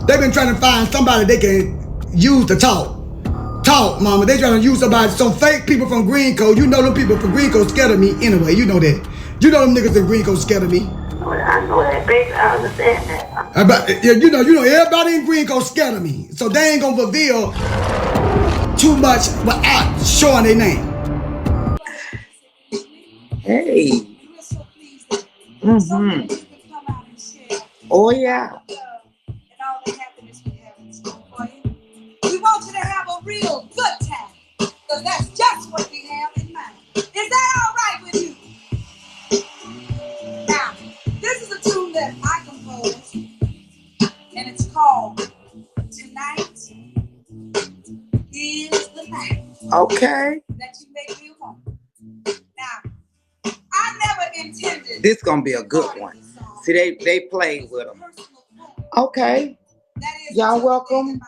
They've been trying to find somebody they can use to talk. Talk, mama. They trying to use somebody, some fake people from Green Coast. You know them people from Green Coast scared of me anyway. You know that. You know them niggas in Green Coast scared of me. I know that, baby. I understand that. But everybody in Green Coast scared of me. So they ain't gonna reveal too much without showing their name. Hey. Mm-hmm. Oh yeah. We want you to have a real good time, because that's just what we have in mind. Is that all right with you? Now, this is a tune that I composed, and it's called Tonight is the Night. Okay. That you make me want. Now, I never intended. This gonna be a good one. See, they played with them. Okay. Y'all welcome.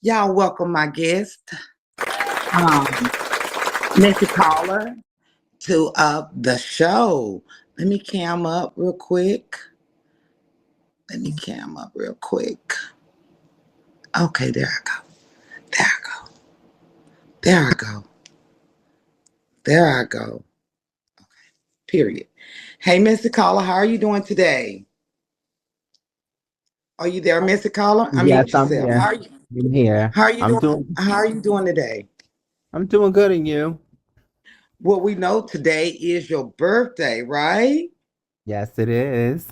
Y'all welcome my guest, Missy Caller, to the show. Let me cam up real quick. Okay, there I go. Okay, period. Hey, Missy Caller, how are you doing today? Are you there, Missy Caller? Yes, Unmute I'm yourself. here. I'm here. How are you doing? How are you doing today? I'm doing good, and you? Well, we know today is your birthday, right? Yes, it is.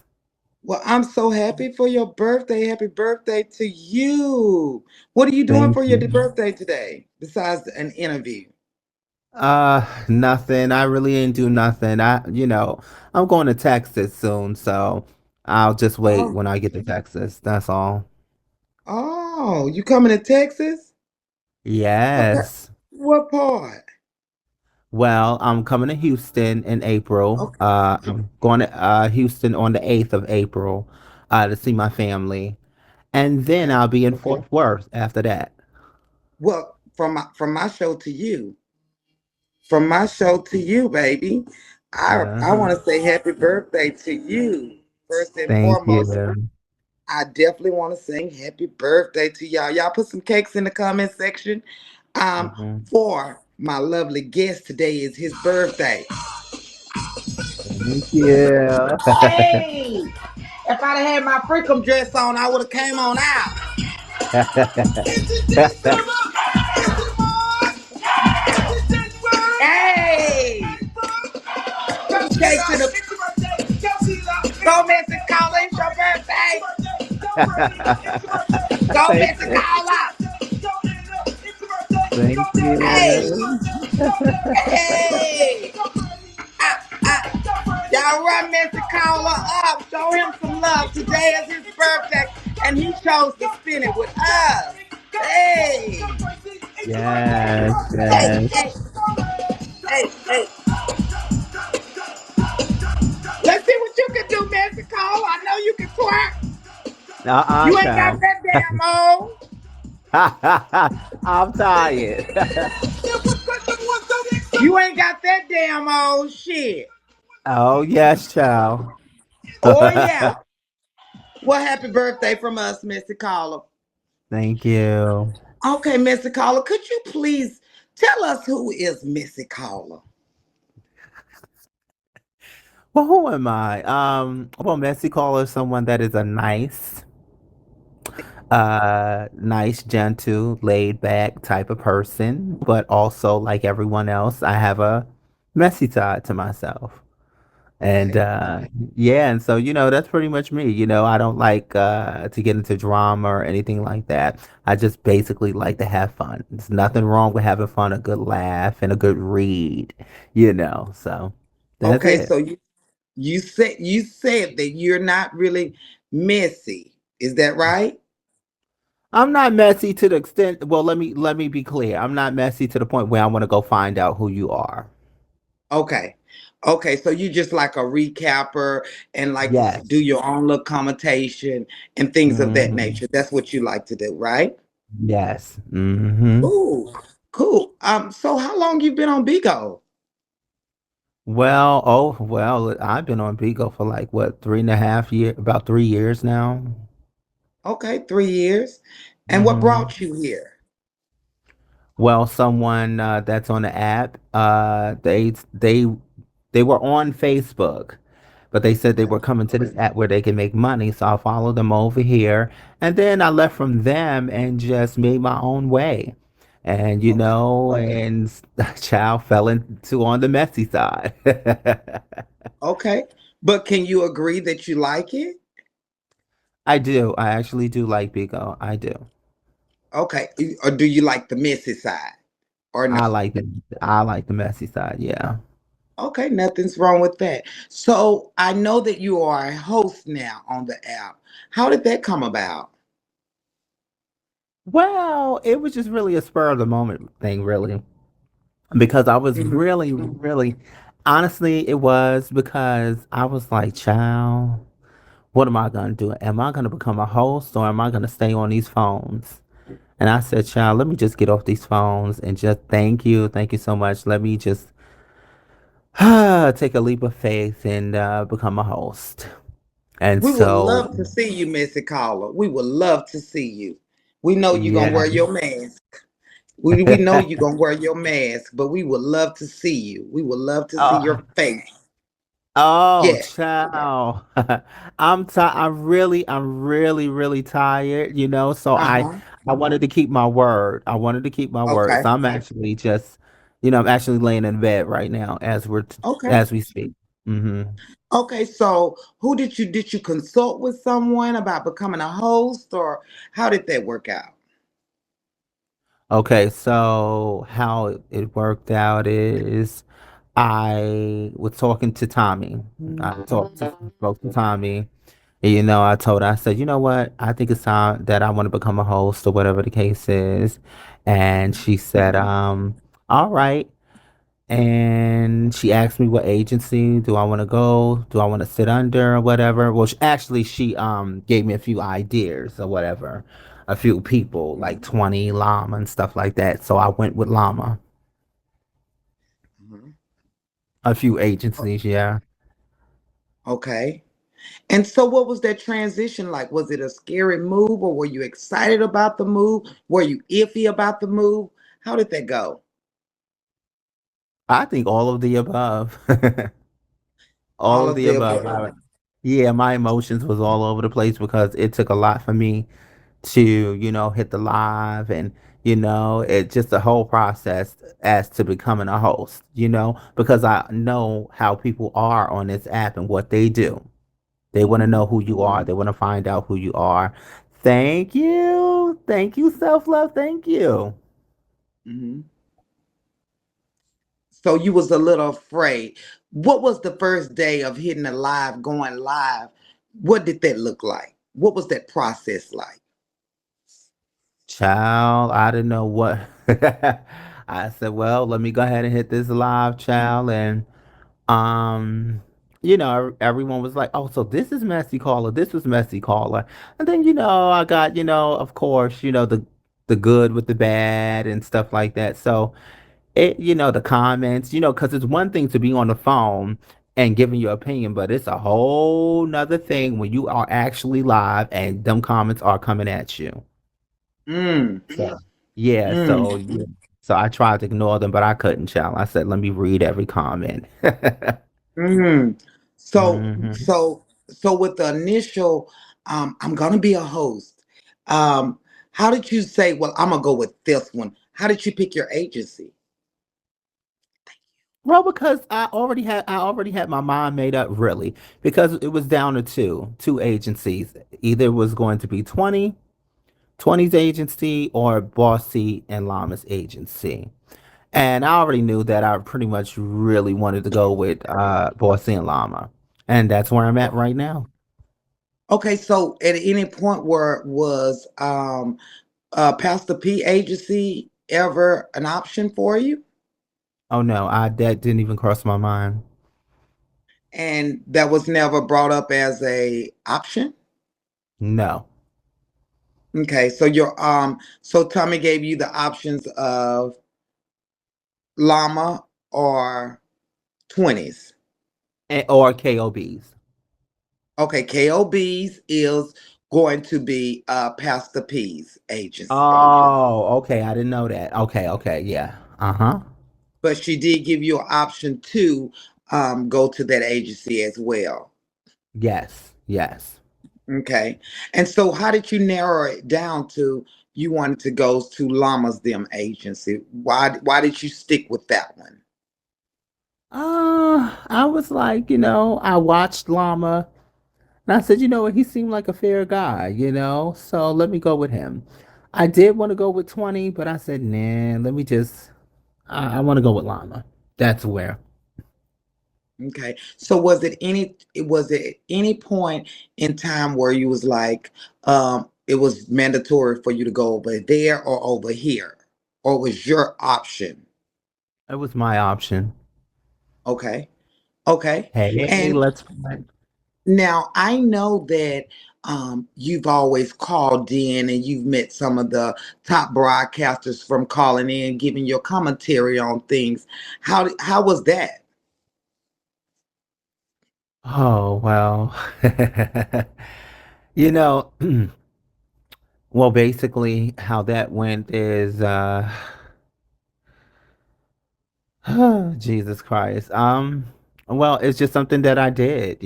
Well, I'm so happy for your birthday. Happy birthday to you. What are you doing Thank for your you. birthday today besides an interview? Nothing. I really ain't do nothing. I'm going to Texas soon, so I'll just wait Oh, when I get to Texas. That's all. oh, you coming to Texas? Okay. Yes. What part? Well, I'm coming to Houston in April. Okay. I'm going to Houston on the 8th of April to see my family. And then Okay. I'll be in Fort Worth after that. Well, from my show to you, baby. I Uh-huh. want to say happy birthday to you first and Thank foremost. you. I definitely want to sing happy birthday to y'all. Y'all put some cakes in the comment section. Mhm. For my lovely guest today is his birthday. Thank you. Hey, if I'd have had my freakum dress on, I would have came on out. Hey, put some cakes in the. Go, Missy Caller, it's your birthday. Go, Thank Missy you. Caller. Thank Hey, you. hey. Y'all run Mr. Caller up. Show him some love. Today is his birthday, and he chose to spend it with us. Hey, Yes, hey, yes. hey, hey. Let's see what you can do, Mr. Caller. I know you can twerk. You ain't got Child. that damn old. I'm tired. You ain't got that damn old shit. Oh, yes, child. Oh, yeah. Well, happy birthday from us, Mr. Caller. Thank you. Okay, Mr. Caller, could you please tell us who is Missy Caller? Well, who am I? Well, Messi caller is someone that is a nice, gentle, laid back type of person, but also like everyone else, I have a messy side to myself. And Okay. yeah, and so that's pretty much me. I don't like to get into drama or anything like that. I just basically like to have fun. There's nothing wrong with having fun, a good laugh and a good read. So that's Okay, it. so you said that you're not really messy. Is that right? I'm not messy to the extent, well, let me be clear. I'm not messy to the point where I want to go find out who you are. Okay. Okay, so you just like a recapper and like to do Yes. your own little commentation and things of that Hmm. nature. That's what you like to do, right? Yes. Hmm. Ooh, cool. So how long you been on Bigo? Well, I've been on Bigo for like what, 3.5 years, about 3 years now. Okay, 3 years. And what Hmm. brought you here? Well, someone that's on the app, they were on Facebook, but they said they Okay. were coming to this app where they can make money. So I followed them over here, and then I left from them and just made my own way. And Okay. and child fell into on the messy side. Okay. But can you agree that you like it? I do. I actually do like Bigo. I do. Okay. Or do you like the messy side? Or I no? like it. I like the messy side. Yeah. Okay, nothing's wrong with that. So I know that you are a host now on the app. How did that come about? Well, it was just really a spur of the moment thing, really, because I was Mhm. really, honestly, it was because I was like, child, what am I gonna do? Am I gonna become a host or am I gonna stay on these phones? And I said, child, let me just get off these phones and just thank you so much. Let me just take a leap of faith and become a host. And We would so, love to see you, Missy Caller. We would love to see you. We know you're gonna yeah. wear your mask. We know you're gonna wear your mask, but we would love to see you. We would love to see Oh, your face. oh, Yeah. child. I'm really tired, so Uh-huh. I wanted to keep my word. I wanted to keep my word. Okay. So I'm actually just, I'm actually laying in bed right now Okay. as we speak. Hmm. Okay. So who did you consult with someone about becoming a host, or how did that work out? Okay, so how it worked out is I was talking to Tommy. Spoke to Tommy. And, I told her, I said, you know what? I think it's time that I want to become a host or whatever the case is. And Mhm. she said, all right. And she asked me what agency do I want to go? Do I want to sit under or whatever? Well, she gave me a few ideas or whatever, a few people like 20 Llama and stuff like that. So I went with Llama. Mhm. A few O- agencies, yeah. Okay. And so what was that transition like? Was it a scary move, or were you excited about the move? Were you iffy about the move? How did that go? I think all of the above. All All of of the the above. above. Yeah, my emotions was all over the place because it took a lot for me to, hit the live and, it just the whole process as to becoming a host, because I know how people are on this app and what they do. They want to Hmm. know who you are. They want to find out who you are. Thank you. Thank you, self love. Thank you. Hmm. So you was a little afraid. What was the first day of hitting the live, going live? What did that look like? What was that process like? Child, I didn't know what. I said, well, let me go ahead and hit this live, child. And Um, everyone was like, "Oh, so this is messy caller. This was messy caller." And then, I got, of course, the good with the bad and stuff like that. So the comments, because it's one thing to be on the phone and giving your opinion, but it's a whole nother thing when you are actually live and them comments are coming at you. Mm, So yeah, mm, so I tried to ignore them, but I couldn't, child. I said, "Let me read every comment." mm. So, Hmm. so with the initial, I'm gonna be a host. Um, how did you say, well, I'm gonna go with this one? How did you pick your agency? Well, because I already had my mind made up really because it was down to two agencies. Either it was going to be 20's agency or Bossy and Llama's agency. And I already knew that I pretty much really wanted to go with Bossy and Llama. And that's where I'm at right now. Okay, so at any point where was Pastor P agency ever an option for you? Oh no, I that didn't even cross my mind. And that was never brought up as a option? No. Okay, so Tommy gave you the options of llama or 20s. Or KOBs. Okay, KOBs is going to be Pastor P's agency. Oh, okay. I didn't know that. Okay, okay, yeah. Uh-huh. But she did give you an option to go to that agency as well. Yes, yes. Okay. And so how did you narrow it down to you wanted to go to Llama's them agency? Why did you stick with that one? I was like, I watched Llama and I said, you know what, he seemed like a fair guy, so let me go with him. I did want to go with 20, but I said, nah, let me just, I want to go with Llama. That's where. Okay. So was it any point in time where you was like it was mandatory for you to go over there or over here? Or was your option? It was my option. Okay. Okay. Hey, And let's play. now I know that you've always called in and you've met some of the top broadcasters from calling in, giving your commentary on things. How was that? Oh, well. you know, well, basically, how that went is, Jesus Christ. Well, it's just something that I did,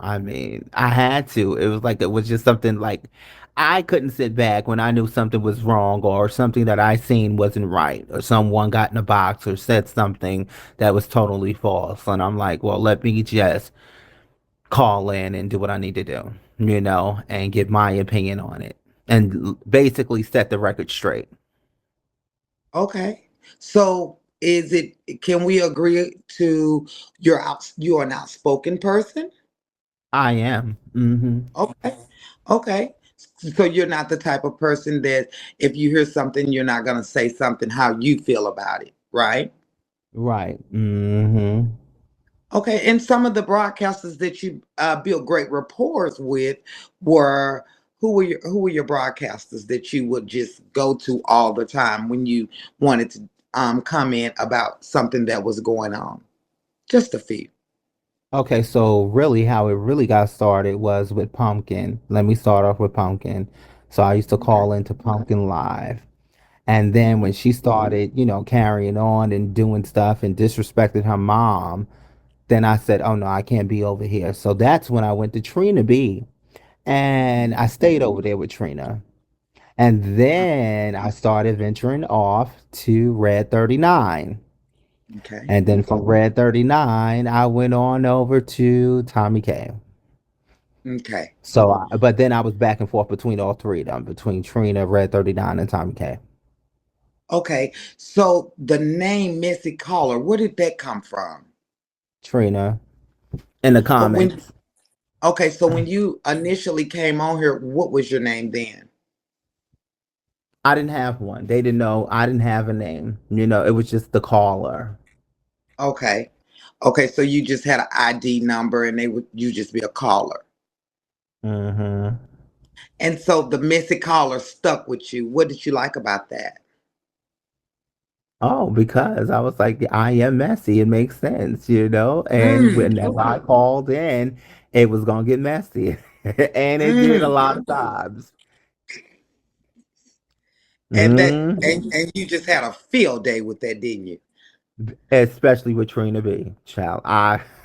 I mean, I had to. It was like, it was just something like I couldn't sit back when I knew something was wrong or something that I seen wasn't right or someone got in a box or said something that was totally false. And I'm like, well, let me just call in and do what I need to do, and give my opinion on it and basically set the record straight. Okay. So is it can we agree to you're an outspoken person? I am. Hmm. Okay. Okay. So you're not the type of person that if you hear something, you're not gonna say something how you feel about it, right? Right. Hmm. Okay, and some of the broadcasters that you built great rapport with were who were your broadcasters that you would just go to all the time when you wanted to comment about something that was going on? Just a few. Okay, so really how it really got started was with Pumpkin. Let me start off with Pumpkin. So I used to Okay. call into Pumpkin Live. And then when she started, carrying on and doing stuff and disrespected her mom, then I said, oh no, I can't be over here. So that's when I went to Trina B. And I stayed over there with Trina. And then I started venturing off to Red 39. Okay. And then from Red 39, I went on over to Tomikay. Okay. So, but then I was back and forth between all three of them, between Trina, Red 39, and Tommy K. Okay. So the name Missy Caller, where did that come from? Trina in the But when comments. okay, so when you initially came on here, what was your name then? I didn't have one. They didn't know. I didn't have a name. It was just the caller. Okay. Okay, so you just had an ID number and they would you just be a caller. Hmm. And so the Missy Caller stuck with you. What did you like about that? Oh, because I was like, I am messy. It makes sense, And Mm, whenever I called in, it was gonna get messy, and it did a mm. lot of times. And Hmm. and you just had a field day with that, didn't you? Especially with Trina B, child.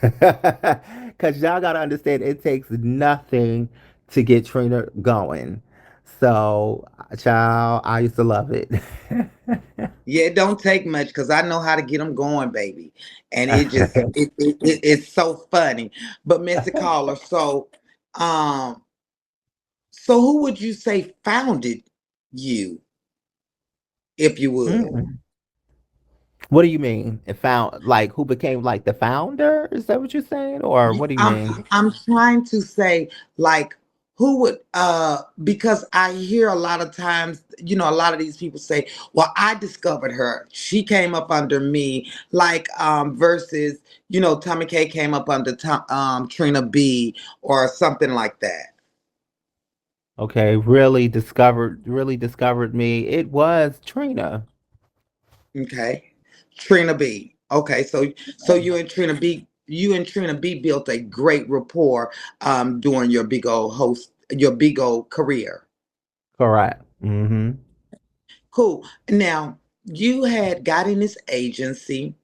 Because y'all gotta understand, it takes nothing to get Trina going. So, child, I used to love it. Yeah, it don't take much because I know how to get them going, baby. And it just it's so funny. But Mr. Caller, um so who would you say founded you, if you would? Mm. What do you mean? It found like who became like the founder? Is that what you're saying, or what do you mean? I'm trying to say like who would because I hear a lot of times, a lot of these people say, well, I discovered her. She came up under me, like versus, Tommy K came up under Trina B or something like that. Okay, really discovered me. It was Trina. Okay. Trina B. Okay, so you and Trina B built a great rapport during your big old host your Bigo career. Correct. Mm-hmm. Cool. Now, you had got in this agency.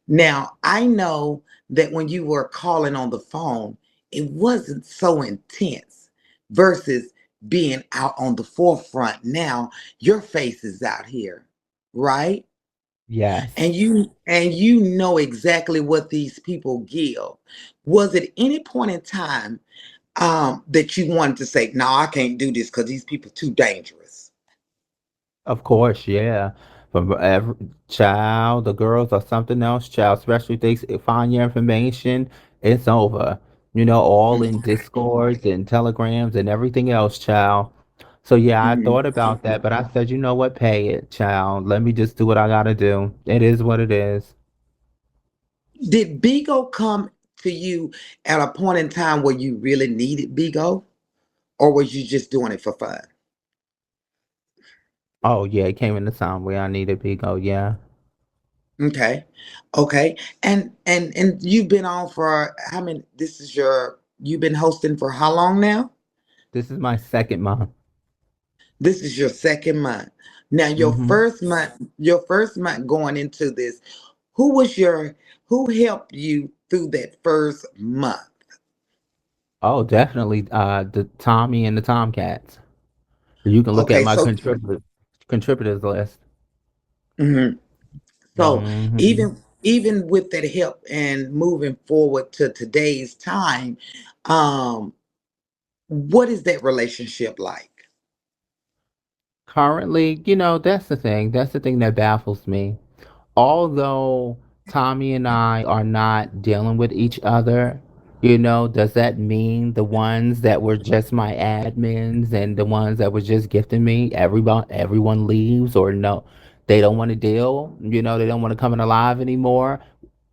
Now, I know that when you were calling on the phone, it wasn't so intense versus being out on the forefront. Now, your face is out here, right? Yes. And you know exactly what these people give. Was it any point in time that you wanted to say, "No, I can't do this because these people too dangerous"? Of course, yeah. From every child, the girls are something else, child. Especially if they find your information, it's over. All in discords and telegrams and everything else, child. So yeah, I Mhm. thought about that, but I said, you know what, pay it, child. Let me just do what I gotta do. It is what it is. Did Bigo come to you at a point in time where you really needed Bigo, or was you just doing it for fun? Oh yeah, it came in the time where I needed Bigo. Yeah, Okay, okay, and you've been on for how many? You've been hosting for how long now? this is my second month. This is your second month. Now, Hmm. your first month going into this, who was your who helped you through that first month? Oh, definitely. The Tommy and the Tomcats. You can look at Okay, my so contributors list. mhm. So Hmm. even with that help and moving forward to today's time, um, what is that relationship like? Currently, that's the thing. That's the thing that baffles me. Although Tommy and I are not dealing with each other, does that mean the ones that were just my admins and the ones that were just gifting me, everyone leaves or no, they don't want to deal, they don't want to come in alive anymore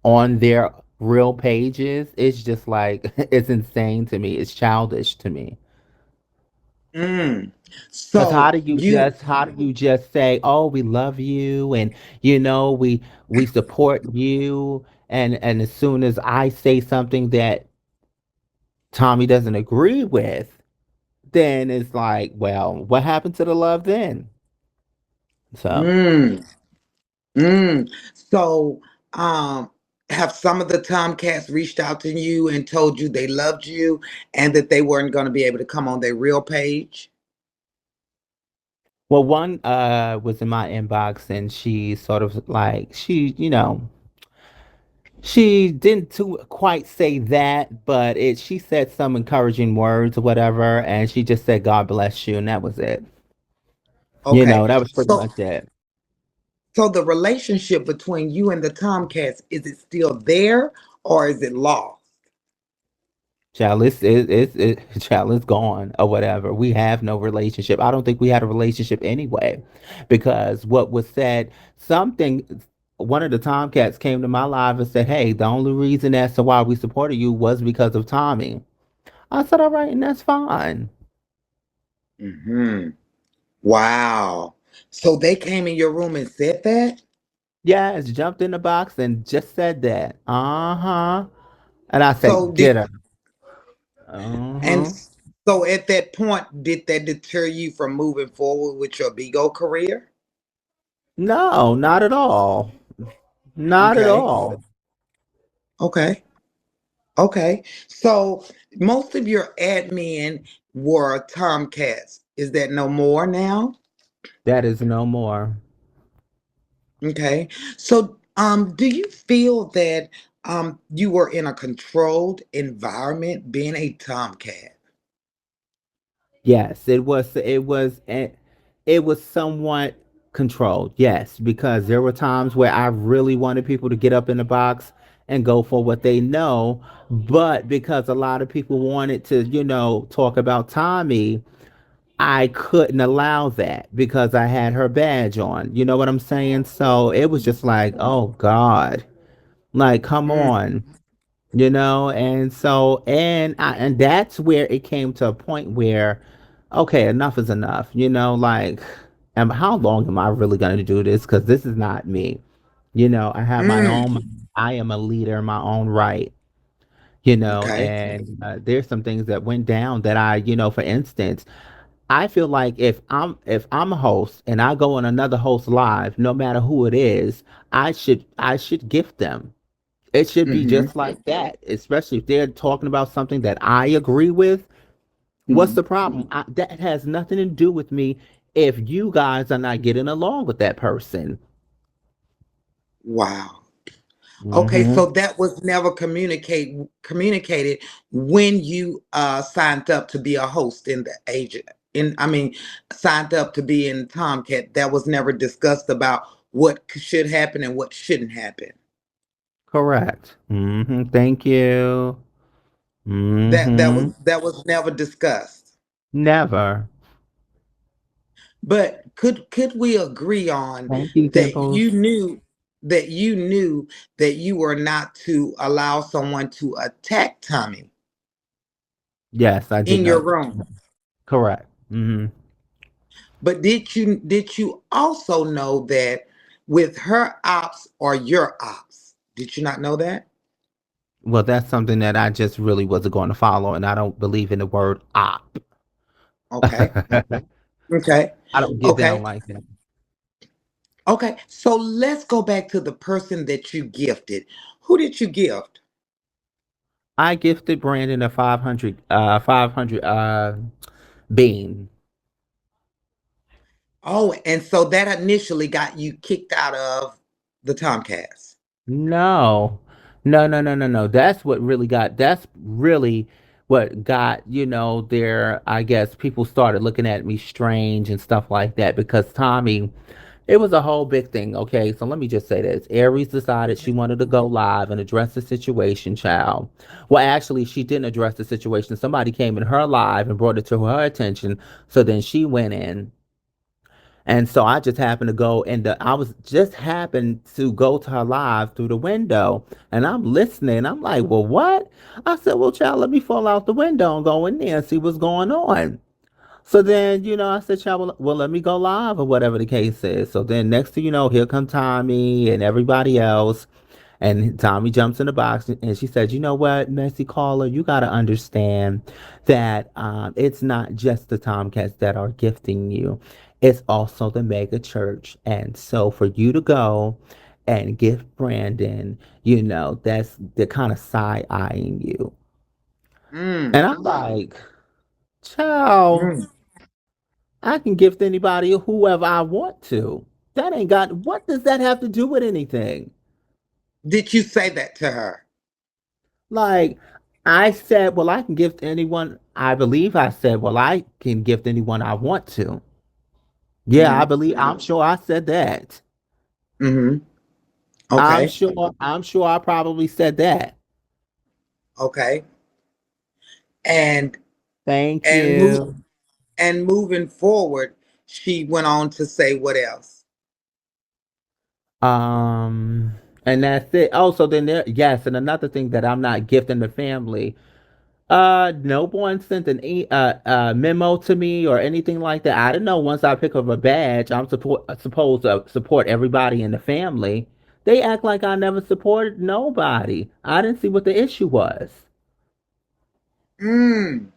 on their real pages? It's just like it's insane to me. It's childish to me. Mm. Cause So you how do you just say, "Oh, we love you," and we support you, and as soon as I say something that Tommy doesn't agree with, then it's like, well, what happened to the love then? So, mm, so um have some of the Tomcats reached out to you and told you they loved you and that they weren't going to be able to come on their real page? well, one was in my inbox, and she sort of like she didn't quite say that, but she said some encouraging words or whatever, and she just said, "God bless you," and that was it. Okay. That was pretty So much it. so the relationship between you and the Tomcats, is it still there or is it lost? Child, child, it's gone or whatever. We have no relationship. I don't think we had a relationship anyway, because what was said, something, one of the Tomcats came to my live and said, "Hey, the only reason as to why we supported you was because of Tommy." I said, "All right, and that's fine." Hmm. Wow. So they came in your room and said that? Yes, jumped in the box and just said that. Uh huh. And I So said, did "Get her." Uh and huh. so at that point, did that deter you from moving forward with your Bigo career? No, not at all. Not at Okay. all. Okay. Okay. So most of your admin were Tomcats. Is that no more now? That is no more. Okay. So do you feel that you were in a controlled environment being a Tomcat? Yes, it was somewhat controlled. Yes, because there were times where I really wanted people to get up in the box and go for what they know, but because a lot of people wanted to, talk about Tommy, I couldn't allow that because I had her badge on. You know what I'm saying? So it was just like, "Oh God. Like come Mm, on." And that's where it came to a point where, okay, enough is enough. Like, how long am I really going to do this? Because this is not me. I have my mm, own, I am a leader in my own right. Okay. and there's some things that went down that for instance, I feel like if I'm a host and I go on another host live, no matter who it is, I should gift them. It should be Mm-hmm. just like that, especially if they're talking about something that I agree with. What's Mm-hmm. the problem? That has nothing to do with me if you guys are not getting along with that person. Wow. Okay, Hmm. so that was never communicated when you signed up to be a host in the agent. I mean, signed up to be in Tomcat. That was never discussed about what should happen and what shouldn't happen. Correct. Thank you. Hmm. That was never discussed. Never. But could we agree on Thank you, that Dimples. you knew that you were not to allow someone to attack Tommy Yes, I did in your know. room? Correct. Hmm. But did you also know that with her ops or your ops? Did you not know that? Well, that's something that I just really wasn't going to follow, and I don't believe in the word op. Okay. I Okay. don't get down Okay. like that. Okay. So let's go back to the person that you gifted. Who did you gift? I gifted Brandon a 500 beam. Oh, and so that initially got you kicked out of the Tomcats. No, no, no, no, no, no. That's really what got, there, I guess people started looking at me strange and stuff like that because Tommy, it was a whole big thing. Okay. So let me just say this. Aries decided she wanted to go live and address the situation, child. Well, actually, she didn't address the situation. Somebody came in her live and brought it to her attention. So then she went in. And so I just happened to go and I was just happened to go to her live through the window and I'm listening. I'm like, well, what? I said, well, child, let me fall out the window and go in there and see what's going on. So then, I said, child, well, let me go live or whatever the case is. So then next thing you know, here come Tommy and everybody else. And Tommy jumps in the box and she said, you know what, Messy Caller, you got to understand that it's not just the Tomcats that are gifting you, it's also the mega church. And so for you to go and gift Brandon, that's the kind of side eyeing you. Mm, And I'm like, child, mm. I can gift anybody or whoever I want to. That ain't got, what does that have to do with anything? Did you say that to her? Like, I said, well, I can gift anyone. I believe I said, well, I can gift anyone I want to. Yeah, Mm-hmm. I'm sure I said that. Mm-hmm. I'm Okay. sure, I'm sure I probably said that. Okay. And Thank and move you. and moving forward, she went on to say what else? Um, and that's it. Oh, so then there, yes, and another thing that I'm not gifting the family. No one sent memo to me or anything like that. I didn't know once I pick up a badge, supposed to support everybody in the family. They act like I never supported nobody. I didn't see what the issue was. Mm.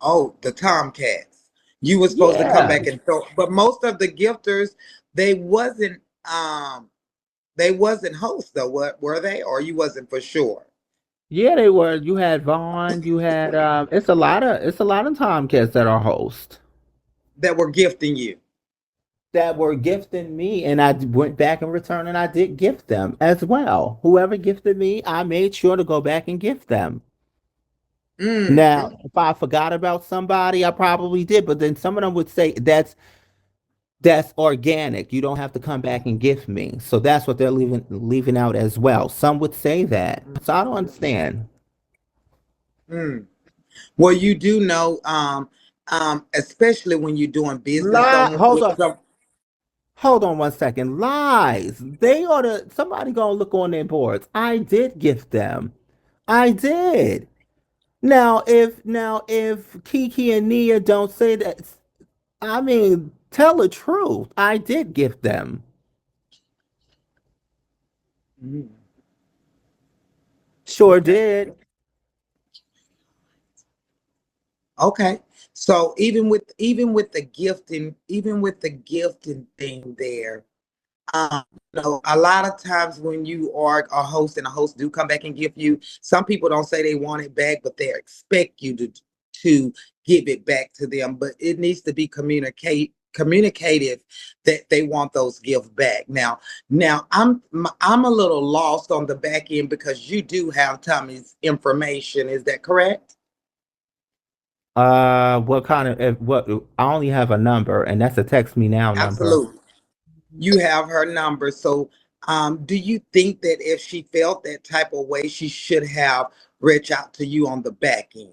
Oh, the Tomcats. You were supposed to come Yeah. back and throw, but most of the gifters, they wasn't um they wasn't hosts though, what were they? Or you wasn't for sure Yeah, they were. You had Vaughn, you had it's a lot of Tomcats that are hosts that were gifting you. that were gifting me and I went back in return and I did gift them as well. Whoever gifted me, I made sure to go back and gift them. Mm. Now, if I forgot about somebody, I probably did, but then some of them would say that's organic. You don't have to come back and gift me. So that's what they're leaving out as well. Some would say that. So I don't understand. Mm. Well, you do know, especially when you're doing business Hold with on. some. Hold on one second. Lies. They ought to somebody gonna look on their boards. I did gift them. I did. Now if Kiki and Nia don't say that, I mean, tell the truth. I did gift them. Mm. Sure did. Okay. So even with the gifting, even with the gifting thing there, a lot of times when you are a host and a host do come back and give you, some people don't say they want it back, but they expect you to give it back to them. But it needs to be communicative that they want those gifts back. Now I'm a little lost on the back end because you do have Tommy's information. Is that correct? What kind of what? I only have a number, and that's a text me now number. Absolutely. You have her number. So, do you think that if she felt that type of way, she should have reached out to you on the back end?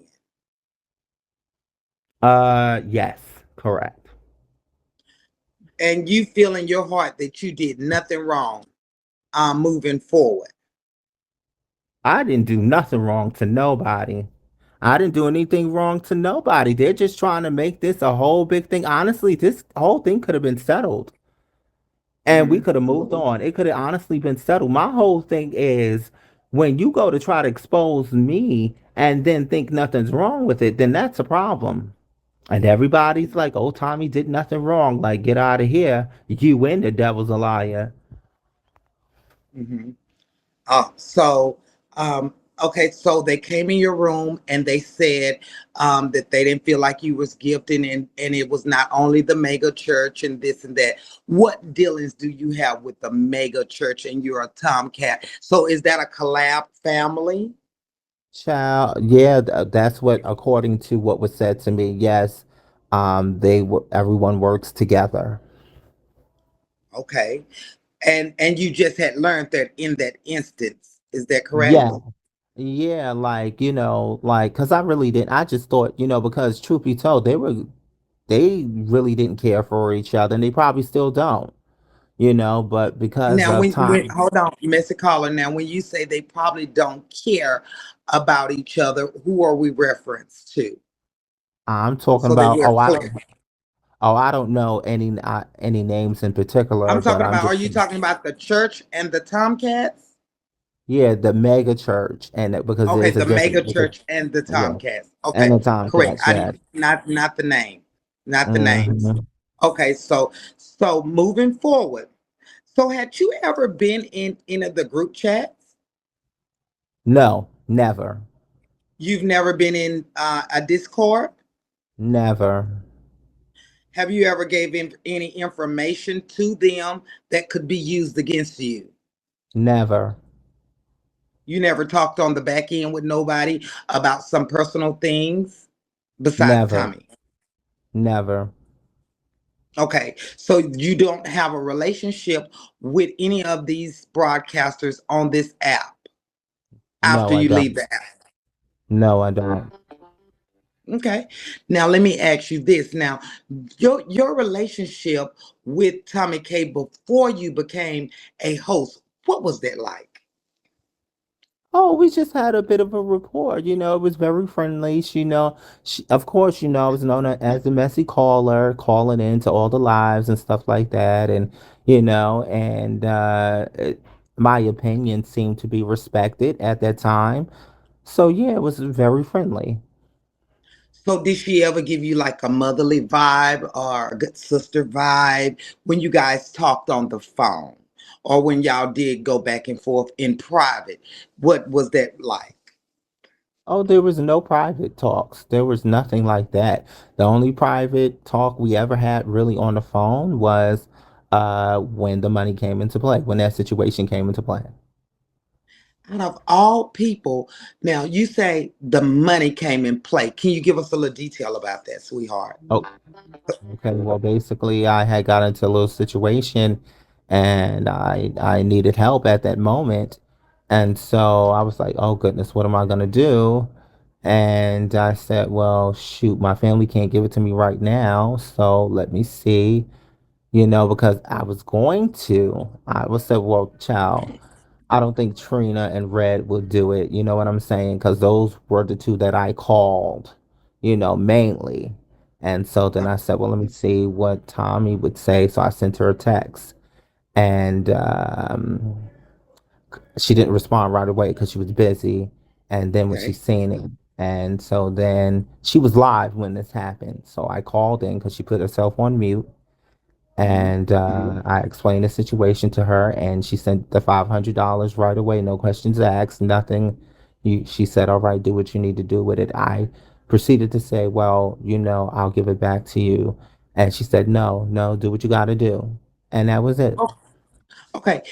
Yes, correct. And you feel in your heart that you did nothing wrong moving forward? I didn't do nothing wrong to nobody. I didn't do anything wrong to nobody. They're just trying to make this a whole big thing. Honestly, this whole thing could have been settled and we Hmm. could have moved on. It could have honestly been settled. My whole thing is when you go to try to expose me and then think nothing's wrong with it, then that's a problem. And everybody's like, oh, Tommy did nothing wrong. Like, get out of here. You win, the devil's a liar. Hmm. So, um, okay, so they came in your room and they said that they didn't feel like you was gifted, and it was not only the mega church and this and that. What dealings do you have with the mega church and you're a Tomcat? So is that a collab family? Child, yeah, that's what, according to what was said to me, yes, everyone works together. Okay. And you just had learned that in that instance. Is that correct? Yeah, yeah, like, like, because I really didn't, I just thought, because truth be told, they really didn't care for each other, and they probably still don't, but because Now, of when time, hold on, Mr. Caller. Now, when you say they probably don't care about each other, who are we reference to? I'm talking So that about, we're clear. I don't know any names in particular, I'm but talking I'm about, are just you talking about the church and the Tomcats? yeah, the mega church, and because Okay, there's a the mega difference because church and the yeah, Tomcats. and Okay, the correct. Tomcats, I yeah. didn't, not the name, not the names. Hmm. Okay, so moving forward. So had you ever been in any of the group chats? No, never, You've never been in a Discord? never, Have you ever gave any information to them that could be used against you? never, You never talked on the back end with nobody about some personal things besides never, Tommy. never. Okay, so you don't have a relationship with any of these broadcasters on this app No, after I you leave don't. the app. No, I don't. Okay. Now let me ask you this. Now, your relationship with Tommy K before you became a host, what was that like? Oh, we just had a bit of a rapport. It was very friendly. Of course, I was known as the messy caller, calling in to all the lives and stuff like that. My opinion seemed to be respected at that time. So, yeah, it was very friendly. So did she ever give you like a motherly vibe or a good sister vibe when you guys talked on the phone or when y'all did go back and forth in private? What was that like? Oh, there was no private talks. There was nothing like that. The only private talk we ever had really on the phone was when the money came into play, when that situation came into play. Out of all people, now you say the money came in play. Can you give us a little detail about that, sweetheart? Oh, okay. Well, basically, I had got into a little situation, and I needed help at that moment, and so I was like, "Oh goodness, what am I gonna do?" And I said, "Well, shoot, my family can't give it to me right now, so let me see." Because I was said, "Well, child, I don't think Trina and Red will do it." You know what I'm saying? Because those were the two that I called, mainly. And so then I said, well, let me see what Tommy would say. So I sent her a text. And She didn't respond right away because she was busy. And then when she Okay. seen it, and so then she was live when this happened. So I called in because she put herself on mute, and I explained the situation to her, and she sent the $500 right away, no questions asked, nothing. She said, "All right, do what you need to do with it." I proceeded to say, "Well, I'll give it back to you," and she said, "No, no, do what you got to do," and that was it. Okay.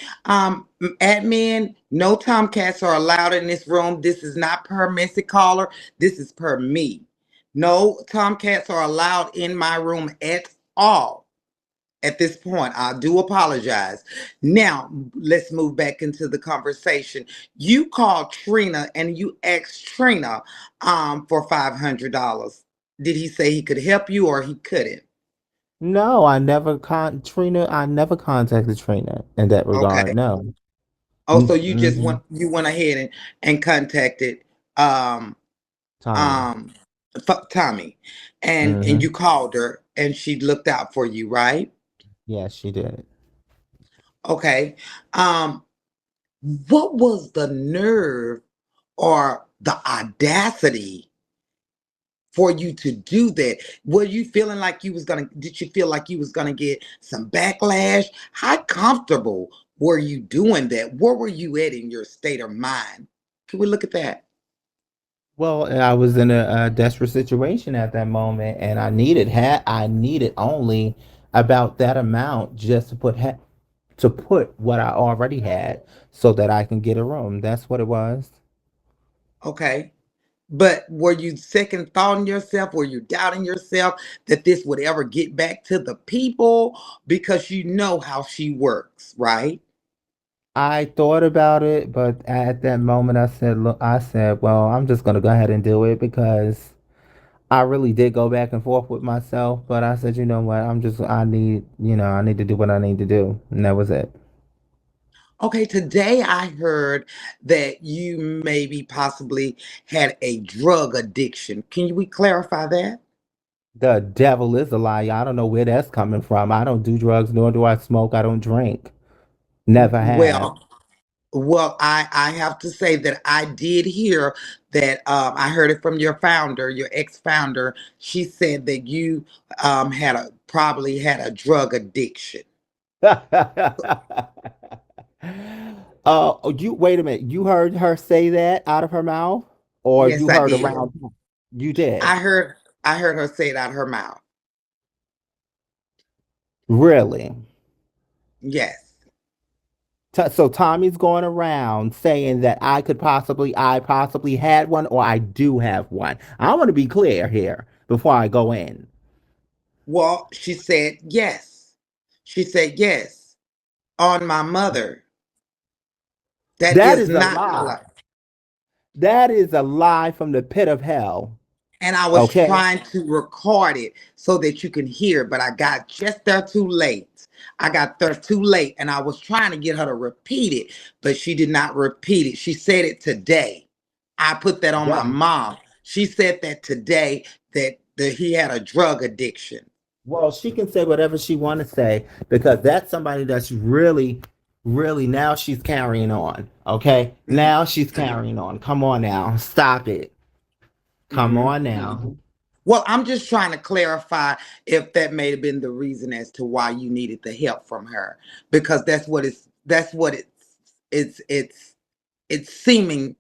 Admin, no Tomcats are allowed in this room. This is not per messy caller. This is per me. No Tomcats are allowed in my room at all at this point. I do apologize. Now, let's move back into the conversation. You called Trina and you asked Trina for $500. Did he say he could help you or he couldn't? No, I never Trina. I never contacted Trina in that regard. Okay. No. Oh, so you just Mm-hmm. went ahead and contacted um Tommy. um Tommy, and Mm-hmm. you called her and she looked out for you, right? Yes, she did. Okay. Um, what was the nerve or the audacity for you to do that? Were you feeling like you was gonna? Did you feel like you was gonna get some backlash? How comfortable were you doing that? Where were you at in your state of mind? Can we look at that? Well, I was in a desperate situation at that moment, and I needed only about that amount just to put what I already had so that I can get a room. That's what it was. Okay. But were you second thoughting yourself? Were you doubting yourself that this would ever get back to the people? Because you know how she works, right? I thought about it, but at that moment, I said, well, I'm just gonna go ahead and do it because I really did go back and forth with myself, but I said, you know what? I need to do what I need to do. And that was it. Okay, today I heard that you maybe possibly had a drug addiction. Can we clarify that? The devil is a lie. I don't know where that's coming from. I don't do drugs, nor do I smoke. I don't drink. Never have. Well, I have to say that I did hear that. I heard it from your founder, your ex-founder. She said that you had a probably had a drug addiction. You wait a minute. You heard her say that out of her mouth, or Yes, you I heard did. around? You did. I heard I heard her say it out of her mouth. Really? Yes. So Tommy's going around saying that I possibly had one, or I do have one. I want to be clear here before I go in. Well, she said yes. She said yes on my mother. That That is is a not a lie. lie. That is a lie from the pit of hell. And I was Okay. trying to record it so that you can hear, but I got just there too late. I got there too late, and I was trying to get her to repeat it, but she did not repeat it. She said it today. I put that on my That mom. She said that today that he had a drug addiction. Well, she can say whatever she want to say because that's somebody that's really, really now she's carrying on. Okay, now she's carrying on. Come on now, stop it. Come Mhm. on now. Well, I'm just trying to clarify if that may have been the reason as to why you needed the help from her, because that's what it's seeming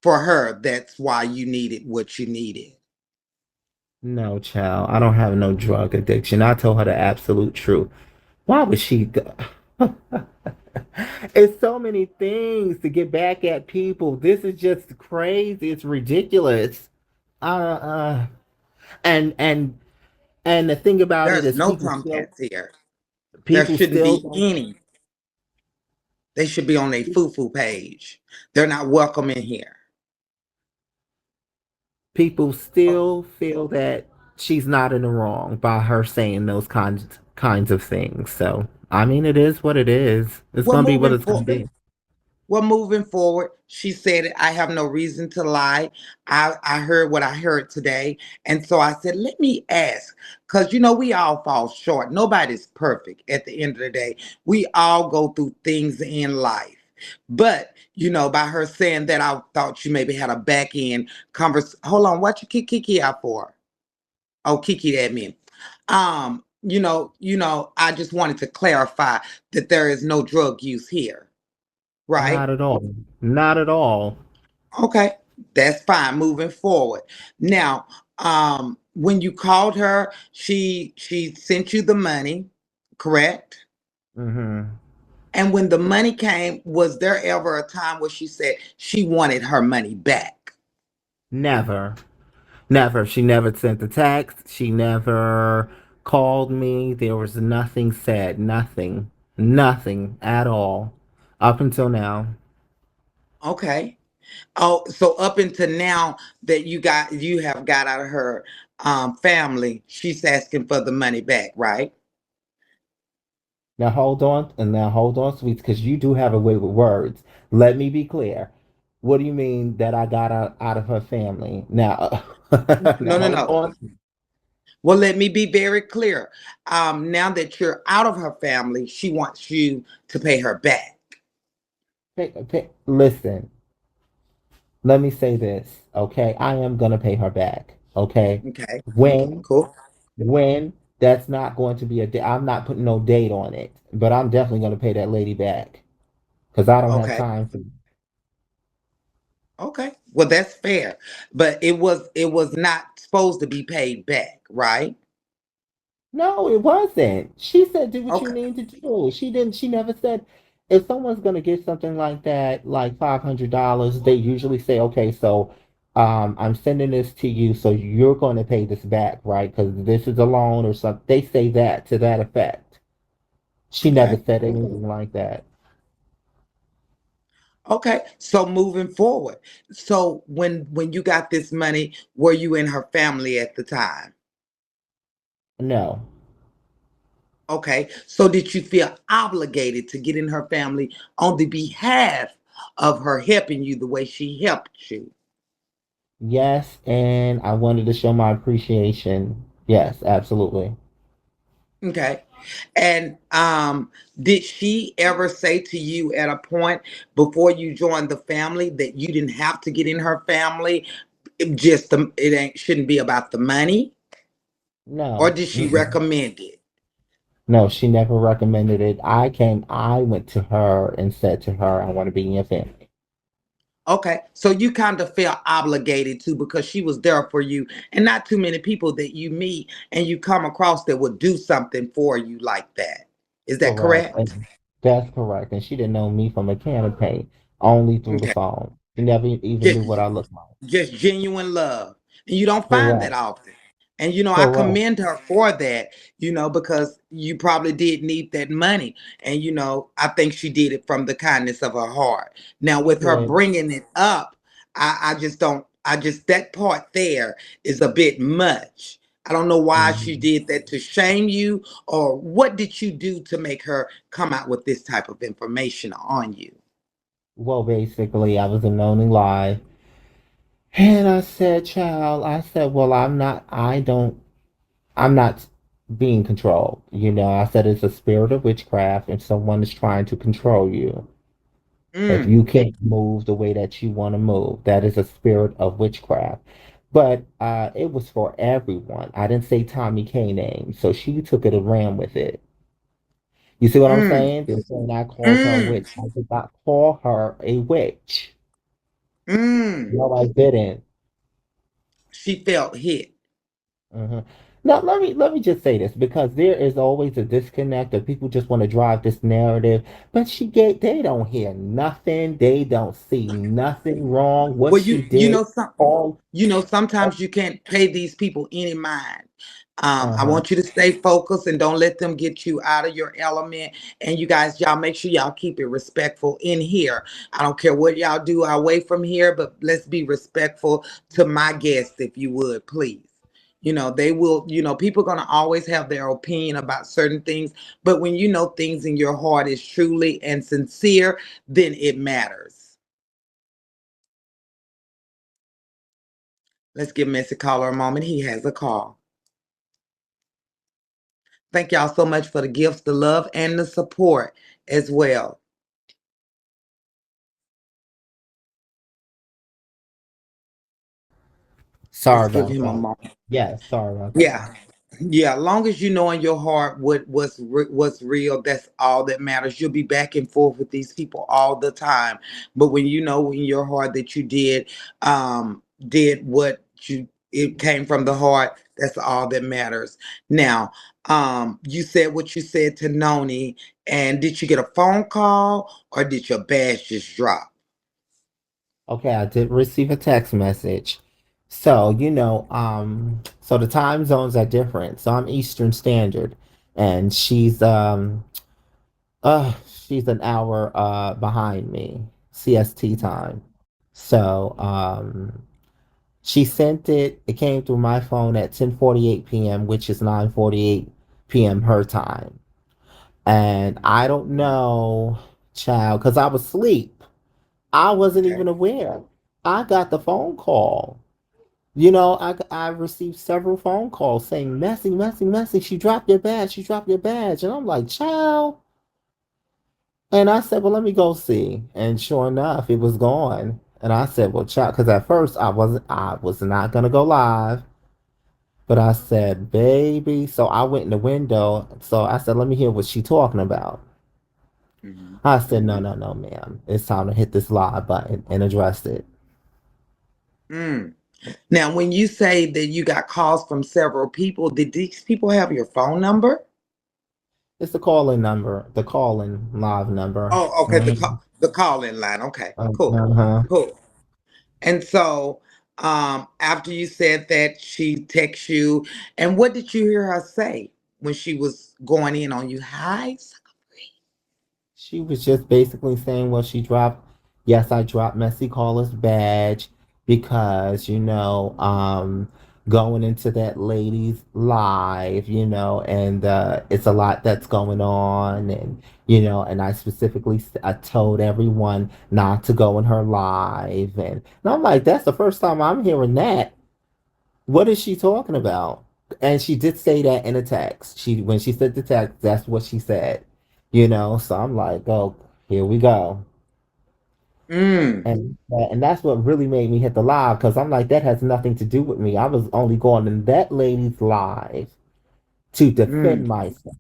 for her. That's why you needed what you needed. No, child, I don't have no drug addiction. I told her the absolute truth. Why would she go? It's so many things to get back at people. This is just crazy. It's ridiculous. Uh, and and and the thing about it There's is, no Tomcats here. There people shouldn't still be don't any. They should be on a foo-foo page. They're not welcome in here. people Oh, still feel that she's not in the wrong by her saying those kinds of things. So I mean, it is what it is. It's we're gonna be what moving it's gonna for be. Well, moving forward, she said, I have no reason to lie. I heard what I heard today. And so I said, let me ask, because we all fall short. Nobody's perfect at the end of the day. We all go through things in life. But by her saying that, I thought you maybe had a back end converse. Hold on, what you kick Kiki out for? Oh, Kiki, that mean. I just wanted to clarify that there is no drug use here, right? Not at all. Not at all. Okay, that's fine. Moving forward. Now, when you called her, she sent you the money, correct? Hmm. And when the money came, was there ever a time where she said she wanted her money back? Never. Never. She never sent the text. She never called me. There was nothing said. Nothing. Nothing at all. Up until now. Okay. Oh, so up until now that you have got out of her family, she's asking for the money back, right? Now hold on. And now hold on, sweets, because you do have a way with words. Let me be clear. What do you mean that I got out of her family? Now, now No, no, hold no. on. Well, let me be very clear. Now that you're out of her family, she wants you to pay her back. Listen, let me say this, okay? I am gonna pay her back, okay? Okay, When, cool. when, that's not going to be a day. I'm not putting no date on it, but I'm definitely gonna pay that lady back because I don't have Okay, time for. okay. Well, that's fair, but it was not supposed to be paid back, right? No, it wasn't. She said, do what you Okay, need to do. She didn't, she never said, if someone's going to get something like that, like $500, they usually say, okay, so I'm sending this to you, so you're going to pay this back, right? Because this is a loan or something. They say that to that effect. She never okay, said anything like that. okay. So moving forward, so when you got this money, were you in her family at the time? No. Okay. So did you feel obligated to get in her family on the behalf of her helping you the way she helped you? Yes, and I wanted to show my appreciation. Yes, absolutely. Okay. And did she ever say to you at a point before you joined the family that you didn't have to get in her family? It ain't shouldn't be about the money, or No. did she Mm-mm. recommend it? No, she never recommended it. I went to her and said to her, I want to be in your family. Okay, so you kind of felt obligated to because she was there for you, and not too many people that you meet and you come across that would do something for you like that. Is that Correct. correct? And that's correct. And she didn't know me from a can of paint, only through the Okay. phone. She never even knew what Just I looked like. just genuine love. And you don't find that Correct. often. And I Correct. commend her for that, because you probably did need that money. And I think she did it from the kindness of her heart. Now She with her did. bringing it up, I just don't I just that part there is a bit much. I don't know why she Mhm. did that, to shame you, or what did you do to make her come out with this type of information on you? Well, basically, I was a lonely lie. And I said, child, I said, well, I'm not being controlled. I said it's a spirit of witchcraft and someone is trying to control you. If Mm, you can't move the way that you want to move, that is a spirit of witchcraft. But it was for everyone. I didn't say Tommy K name, so she took it and ran with it. You see what I'm mm, saying? They're saying I called her a mm, witch. I did not call her a witch. mm. No, I didn't. She felt hit. Hmm. Now let me just say this because there is always a disconnect of people just want to drive this narrative, but they don't hear nothing, they don't see nothing wrong. What Well, she you did, know some all, sometimes you can't pay these people any mind. I uh-huh. want you to stay focused and don't let them get you out of your element. And you guys, y'all make sure y'all keep it respectful in here. I don't care what y'all do away from here, but let's be respectful to my guests, if you would, please. They will, people are going to always have their opinion about certain things, but when you know things in your heart is truly and sincere, then it matters. Let's give Mr. Caller a moment. He has a call. Thank y'all so much for the gifts, the love, and the support as well. Sorry Let's give about him a that. moment. Yes, sorry about that. Yeah. Yeah, long as you know in your heart what's real, that's all that matters. You'll be back and forth with these people all the time, but when you know in your heart that you did what you it came from the heart, that's all that matters. Now, you said what you said to Noni, and did you get a phone call or did your badge just drop? Okay, I did receive a text message. So, so the time zones are different. So I'm Eastern Standard and she's an hour behind me, CST time. So, she sent it. It came through my phone at 10:48 p.m., which is 9:48 p.m. her time. And I don't know, child, because I was asleep. I wasn't Okay. even aware. I got the phone call. I received several phone calls saying, "Messy, messy, messy. She dropped your badge. She dropped your badge." And I'm like, "Child." And I said, "Well, let me go see." And sure enough, it was gone. And I said, "Well, child," because at first I was not gonna go live. But I said, "Baby." So I went in the window. So I said, "Let me hear what she talking about." Mhm. I said, "No, no, no, ma'am. It's time to hit this live button and address it." Mm. Now, when you say that you got calls from several people, did these people have your phone number? It's the calling number, the calling live number. Oh, okay, Mhm. the call in line. Okay, cool, Uh-huh. cool. And so, after you said that, she texts you, and what did you hear her say when she was going in on you? Hi. She was just basically saying, well, yes, I dropped Messy Caller's badge because, going into that lady's live, and it's a lot that's going on. And I specifically, I told everyone not to go in her live. And I'm like, that's the first time I'm hearing that. What is she talking about? And she did say that in a text. When she said the text, that's what she said. So I'm like, oh, here we go. Mm, And that's what really made me hit the live because I'm like, that has nothing to do with me. I was only going in that lady's live to defend mm, myself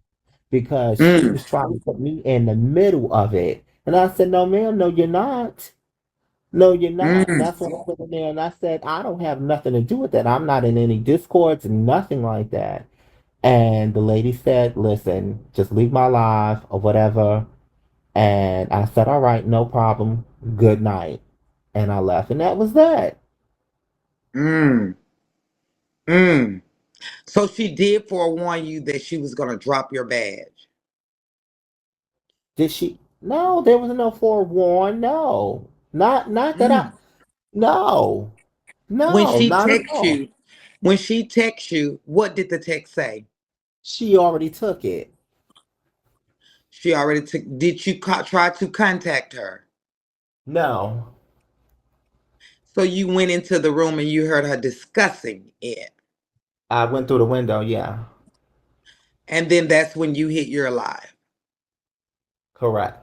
because she mm, was trying to put me in the middle of it. And I said, no, ma'am, no, you're not. No, you're not. And mm, that's what I went in there and I said, I don't have nothing to do with that. I'm not in any discords, nothing like that. And the lady said, listen, just leave my live or whatever. And I said, all right, no problem. Good night. And I left. And that was that. mm, mm. So she did forewarn you that she was gonna drop your badge. Did she? No, there was no forewarn. No. Not that I. Mm. No. When No, she not at texts all. you, when she texts you, what did the text say? She already took it. She already took. Did you try to contact her? No. So you went into the room and you heard her discussing it, I went through the window. Yeah. and then that's when you hit your live. Correct.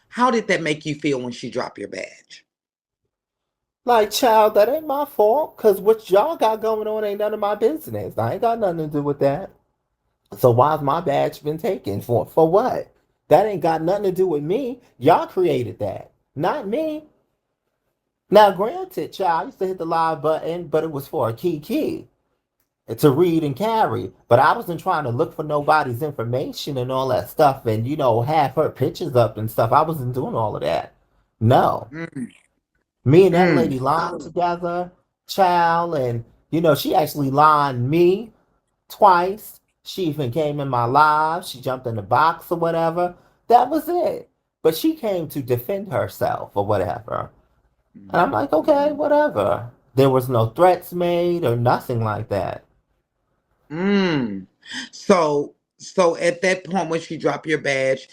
How did that make you feel when she dropped your badge? Like, child, that ain't my fault. Because what y'all got going on ain't none of my business. I ain't got nothing to do with that. So why's my badge been taken for? For what? That ain't got nothing to do with me. Y'all created that, not me. Now, granted, child, I used to hit the live button, but it was for a key to read and carry. But I wasn't trying to look for nobody's information and all that stuff and, have her pictures up and stuff. I wasn't doing all of that. No. Mm, Me and that mm, lady lined together, child, and, she actually lined me twice. She even came in my live. She jumped in the box or whatever. That was it. But she came to defend herself or whatever. And I'm mm, like, okay, whatever. There was no threats made or nothing like that. mm. So at that point when she dropped your badge,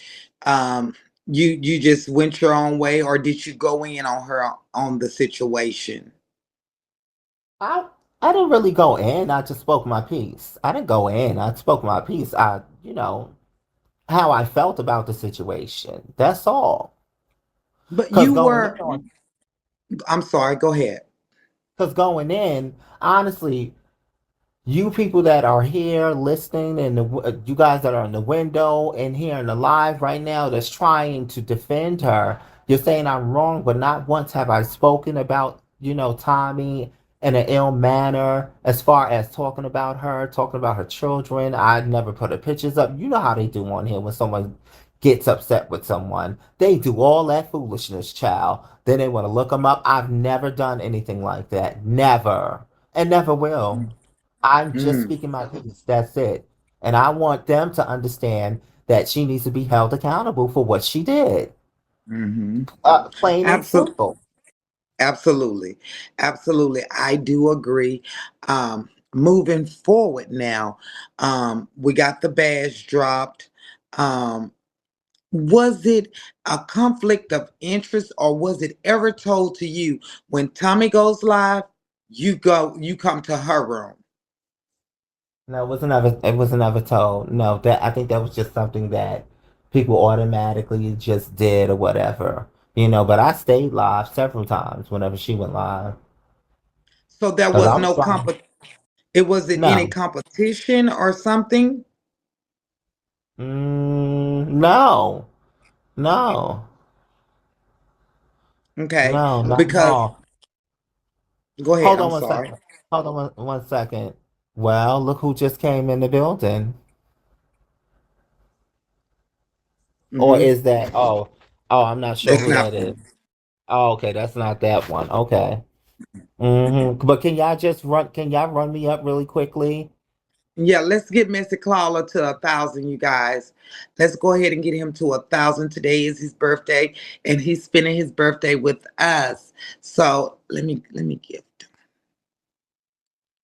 um, you just went your own way, or did you go in on her on the situation? I I didn't really go in. I just spoke my piece. I didn't go in. I spoke my piece. How I felt about the situation. That's all. But Cause you going were. in on I'm sorry. Go ahead. Because going in, honestly, you people that are here listening and you guys that are in the window and here in the live right now that's trying to defend her, you're saying I'm wrong, but not once have I spoken about, Tommy in an ill manner as far as talking about her children. I never put her pictures up. You know how they do on here when someone gets upset with someone. They do all that foolishness, child. Then they want to look them up. I've never done anything like that. Never. And never will. I'm just Mm, speaking my piece. That's it. And I want them to understand that she needs to be held accountable for what she did. hmm Plain and Absolutely. simple. Absolutely. Absolutely. I do agree. Moving forward now, we got the badge dropped. Um, was it a conflict of interest, or was it ever told to you when Tommy goes live, you come to her room? No, it wasn't ever told. No, that I think that was just something that people automatically just did or whatever. But I stayed live several times whenever she went live. So there Because was I was no trying. it was it any No. competition or something? No. No. Okay. No, not at Because all. go ahead, Hold I'm on one sorry. second. Hold on one second. Well, look who just came in the building. Or Hmm is that, I'm not sure That's who not that is. Oh, okay, that's not that one. Okay. But can y'all run me up really quickly? Yeah, let's get Mr. Clawler to 1,000, you guys. Let's go ahead and get him to 1,000. Today is his birthday, and he's spending his birthday with us. So let me give.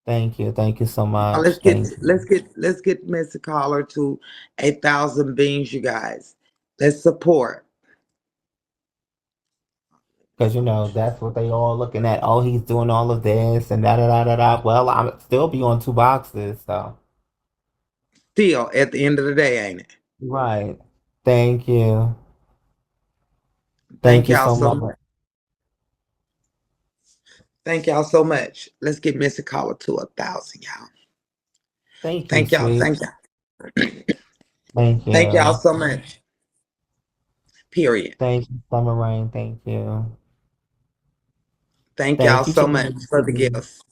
Thank you. Thank you so Let's much. get Thank let's you. get let's get Mr. Caller to 1,000 beings, you guys. Let's support. Because that's what they all looking at. Oh, he's doing all of this and da da da da da. Well, I'm still be on two boxes, so Still, at the end of the day, ain't it? right. Thank you. Thank Thank you y'all so so much. much. Thank y'all so much. Let's get Mr. Caller to 1,000, y'all. Thank you, Thank y'all. sweet. Thank y'all. Thank Thank y'all you. so much. Period. Thank you, Summer Rain. Thank you. Thank y'all Thank you, so much for the King. gifts.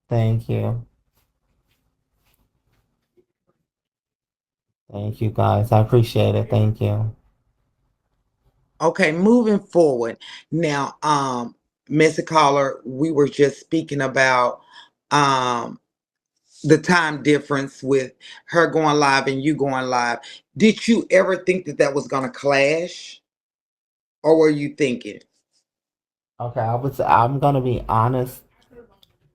Thank you. Thank you, guys. I appreciate it. Thank you. Okay, moving forward. Now, Mr. Caller, we were just speaking about um the time difference with her going live and you going live. Did you ever think that that was going to clash, or were you thinking? Okay, I'm gonna be honest.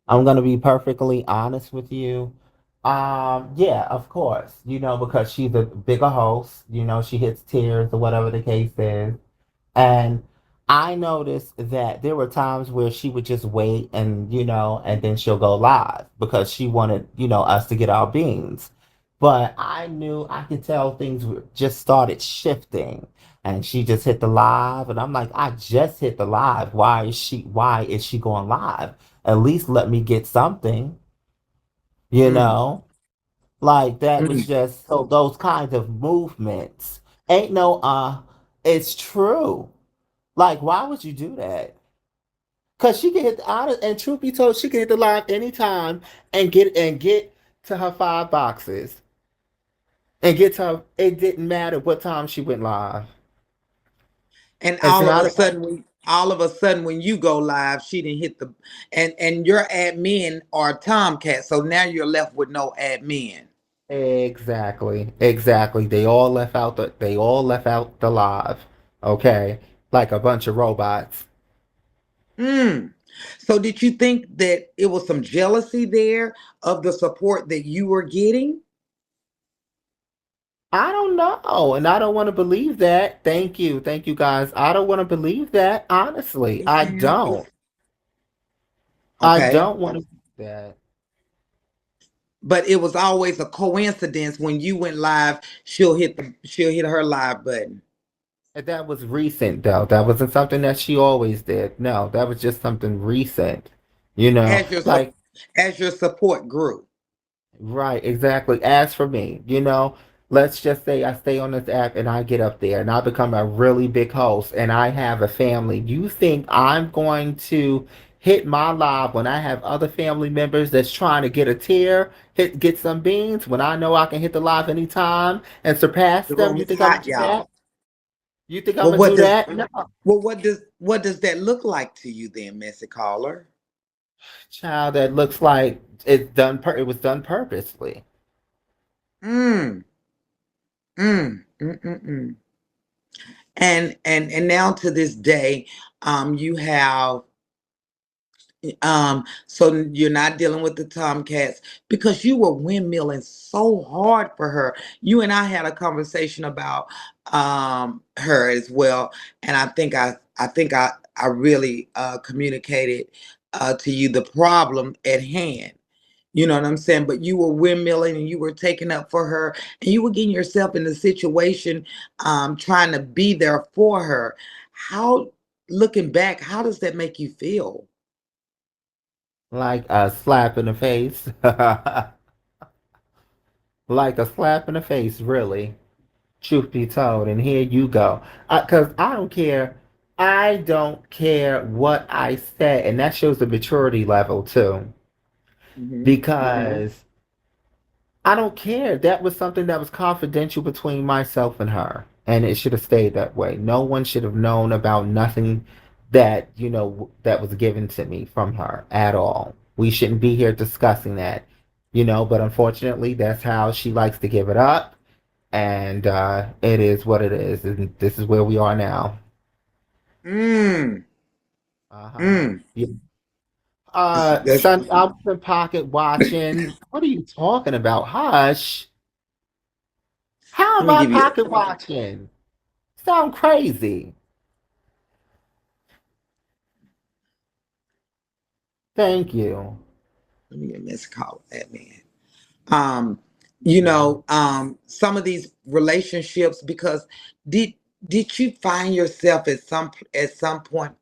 I'm gonna be perfectly honest with you. Yeah, of course. Because she's a bigger host, she hits tears or whatever the case is. And I noticed that there were times where she would just wait and then she'll go live because she wanted, us to get our beans. But I knew I could tell things just started shifting and she just hit the live and I'm like, I just hit the live. Why is she going live? At least let me get something, you Mm, know? Like that was mm. just so those kinds of movements. Ain't no it's true. Like, why would you do that? Cause she can hit the honest and truth be told, she can hit the line anytime and get to her 5 boxes and get to her. It didn't matter what time she went live. And It's not. all of a sudden when you go live, she didn't hit the and your admin are Tomcat, so now you're left with no admin. Exactly. They all left out the live. Okay, like a bunch of robots. Mm. So did you think that it was some jealousy there of the support that you were getting? I don't know, and I don't want to believe that. Thank you, guys. I don't want to believe that. Honestly, Yes, I ma'am. don't. I Okay. don't want to believe that. But it was always a coincidence when you went live, she'll hit her live button. And that was recent, though. That wasn't something that she always did. No, that was just something recent. You know, As your like as your support grew. right, exactly. As for me, let's just say I stay on this app and I get up there and I become a really big host and I have a family. You think I'm going to hit my live when I have other family members that's trying to get a tear, get some beans when I know I can hit the live anytime and surpass The them? room You is think I'm hot, gonna do that? y'all. You think I'm Well, gonna what do does that? No. what does that look like to you then, Messy Caller? Child, that looks like it was done purposely. Mm, mm. And now to this day, you have so you're not dealing with the Tomcats because you were windmilling so hard for her. You and I had a conversation about her as well, and I really communicated to you the problem at hand. You know what I'm saying? But you were windmilling and you were taking up for her and you were getting yourself in a situation trying to be there for her. How, looking back, how does that make you feel? Like a slap in the face. Like a slap in the face, really. Truth be told, and here you go. Because I don't care. I don't care what I say, and that shows the maturity level too. Hmm. Because I don't care. That was something that was confidential between myself and her, and it should have stayed that way. No one should have known about nothing that that was given to me from her at all. We shouldn't be here discussing that, But unfortunately, that's how she likes to give it up, and it is what it is, and this is where we are now. Mm, Uh huh. mm. Yeah. That's Son, I was in pocket watching. What are you talking about? Hush. How let am me I give you pocket watching? Sound crazy. Thank you. let me get Miss Call that man. Yeah. Some of these relationships because did did you find yourself at some point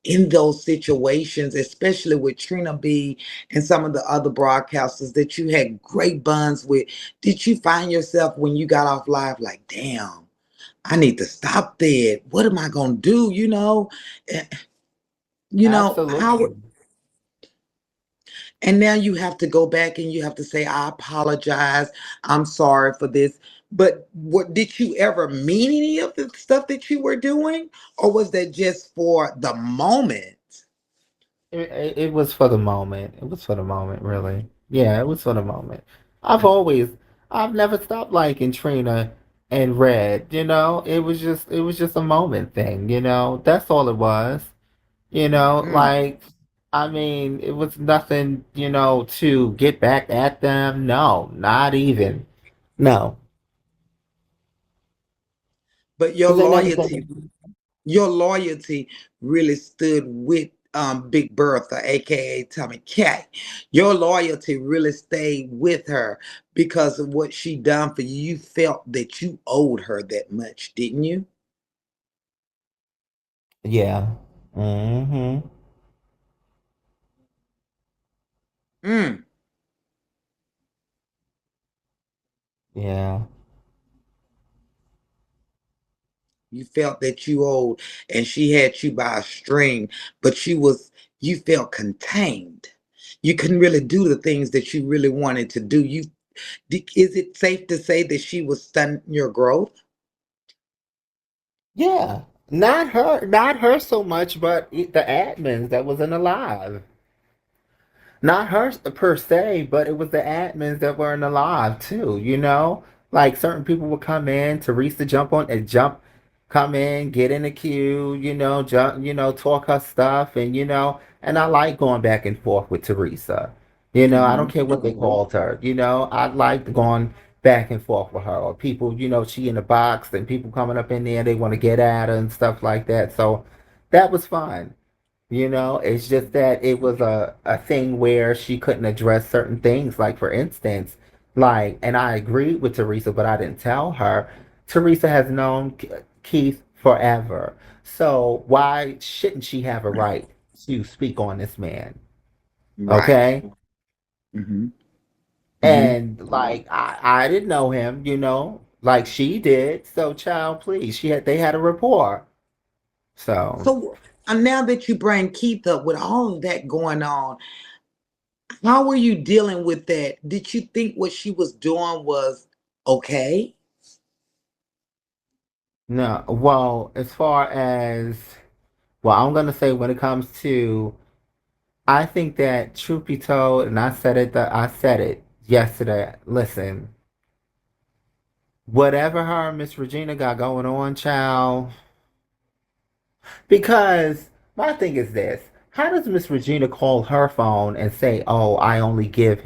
in those situations, especially with Trina B and some of the other broadcasters that you had great bonds with? Did you find yourself when you got off live like, damn, I need to stop that. What am I gonna do? Eh, how Absolutely. and now you have to go back and you have to say, I apologize. I'm sorry for this. But what did you ever mean any of the stuff that you were doing? Or was that just for the moment? It was for the moment. It was for the moment, really. Yeah, it was for the moment. I've always, I've never stopped liking Trina and Red. It was just a moment thing. That's all it was. Mm. Like, I mean, it was nothing. To get back at them. No, not even. No, But because they never said. your loyalty really stood with Big Bertha, aka Tommy K. Your loyalty really stayed with her because of what she done for you. You felt that you owed her that much, didn't you? Yeah. Mm-hmm. Mm. Yeah. You felt that you owed, and she had you by a string, but you felt contained. You couldn't really do the things that you really wanted to do. Is it safe to say that she was stunting your growth? Yeah. Not her so much, but the admins that was in the live. Not her per se, but it was the admins that were in the live too. Like certain people would come in, Teresa jump on and jump, come in, get in the queue, jump, talk her stuff, and I like going back and forth with Teresa. I don't Hmm. care what they called her. I liked going back and forth with her. Or people, she in the box and people coming up in there, they want to get at her and stuff like that. So that was fun. It's just that it was a thing where she couldn't address certain things. Like, for instance, and I agreed with Teresa, but I didn't tell her. Teresa has known Keith forever. So why shouldn't she have a right to speak on this man. Right. Okay. Mm-hmm. Mm-hmm. And like I didn't know him, like she did. So child, please. They had a rapport. So So now that you bring Keith up with all of that going on, how were you dealing with that? Did you think what she was doing was okay? no, well, as far as well, I'm gonna say when it comes to I think that truth be told, and I said it yesterday. Listen, whatever her and Miss Regina got going on, child. Because my thing is this: how does Miss Regina call her phone and say, "Oh, I only give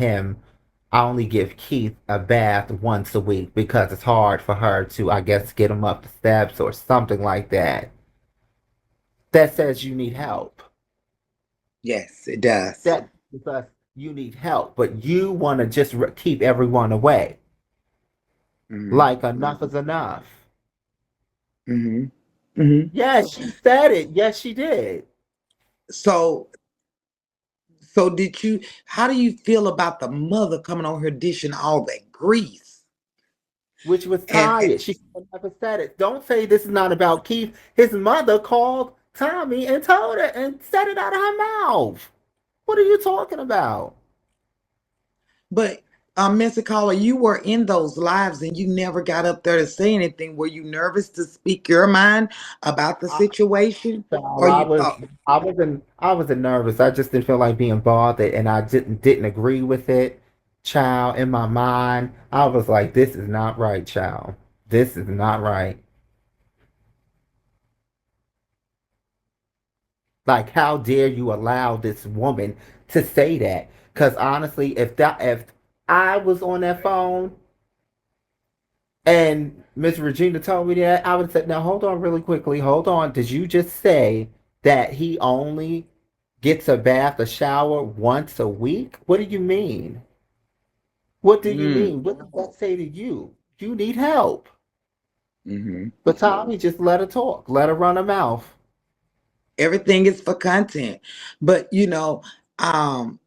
Keith a bath once a week because it's hard for her to, I guess, get him up the steps or something like that." That says you need help. Yes, it does. That because you need help, but you want to just keep everyone away. Mm-hmm. Like enough is enough. Mm-hmm. Mm-hmm. Yes, she said it. Yes, she did. So so did you how do you feel about the mother coming on her dishing all that grease? Which was And tired. She should have never said it. Don't say this is not about Keith. His mother called Tommy and told her and said it out of her mouth. What are you talking about? but Mr. Caller, you were in those lives and you never got up there to say anything. Were you nervous to speak your mind about the situation? So Or you thought, I wasn't nervous. I just didn't feel like being bothered and I didn't agree with it. Child, in my mind, I was like, this is not right, child. This is not right. Like, how dare you allow this woman to say that? Because honestly, if I was on that phone and Miss Regina told me that, I would have said, now hold on really quickly. Hold on. Did you just say that he only gets a bath, a shower once a week? What do you mean? What do you mm, mean? What does that say to you? You need help. hmm But Tommy just let her talk, let her run her mouth. everything is for content. But um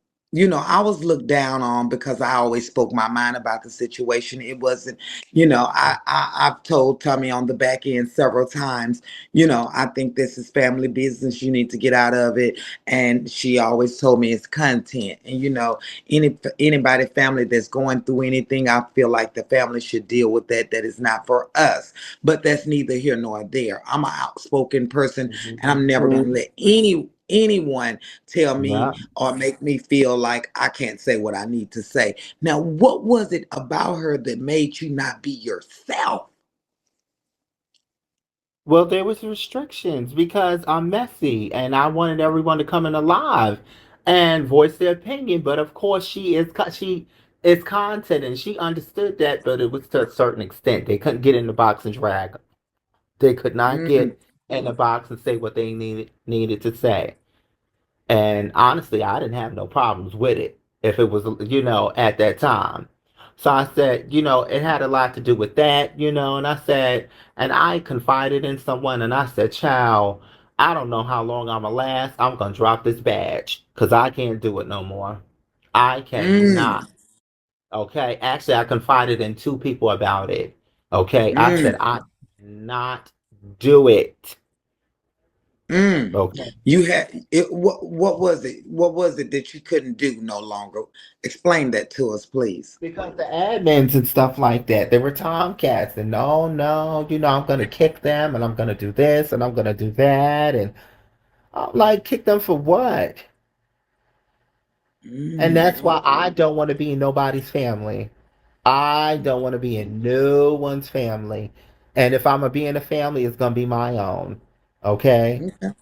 I was looked down on because I always spoke my mind about the situation. It wasn't, I've told Tommy on the back end several times, I think this is family business, you need to get out of it. And she always told me it's content. And anybody family that's going through anything, I feel like the family should deal with that. That is not for us. But that's neither here nor there. I'm an outspoken person, and I'm never gonna let anyone tell me Yeah. or make me feel like I can't say what I need to say. Now, what was it about her that made you not be yourself? Well, there was restrictions because I'm messy and I wanted everyone to come in alive and voice their opinion. But of course, she is content and she understood that, but it was to a certain extent. They couldn't get in the box and drag. They could not Mm, get in the box and say what they needed to say. And honestly, I didn't have no problems with it if it was, at that time. So I said, it had a lot to do with that, and I said, and I confided in someone and I said, child, I don't know how long I'm going to last. I'm going to drop this badge because I can't do it no more. I cannot. mm, Okay. Actually, I confided in two people about it. Okay. I said, mm, I cannot do it. mm. Okay. You had it. What was it? What was it that you couldn't do no longer? Explain that to us, please. Because the admins and stuff like that, they were Tomcats, and no, no, I'm gonna kick them, and I'm gonna do this, and I'm gonna do that, and I'm like, kick them for what? And that's Mm, why I don't want to be in nobody's family. I don't want to be in no one's family, and if I'm gonna be in a family, it's gonna be my own, okay? okay.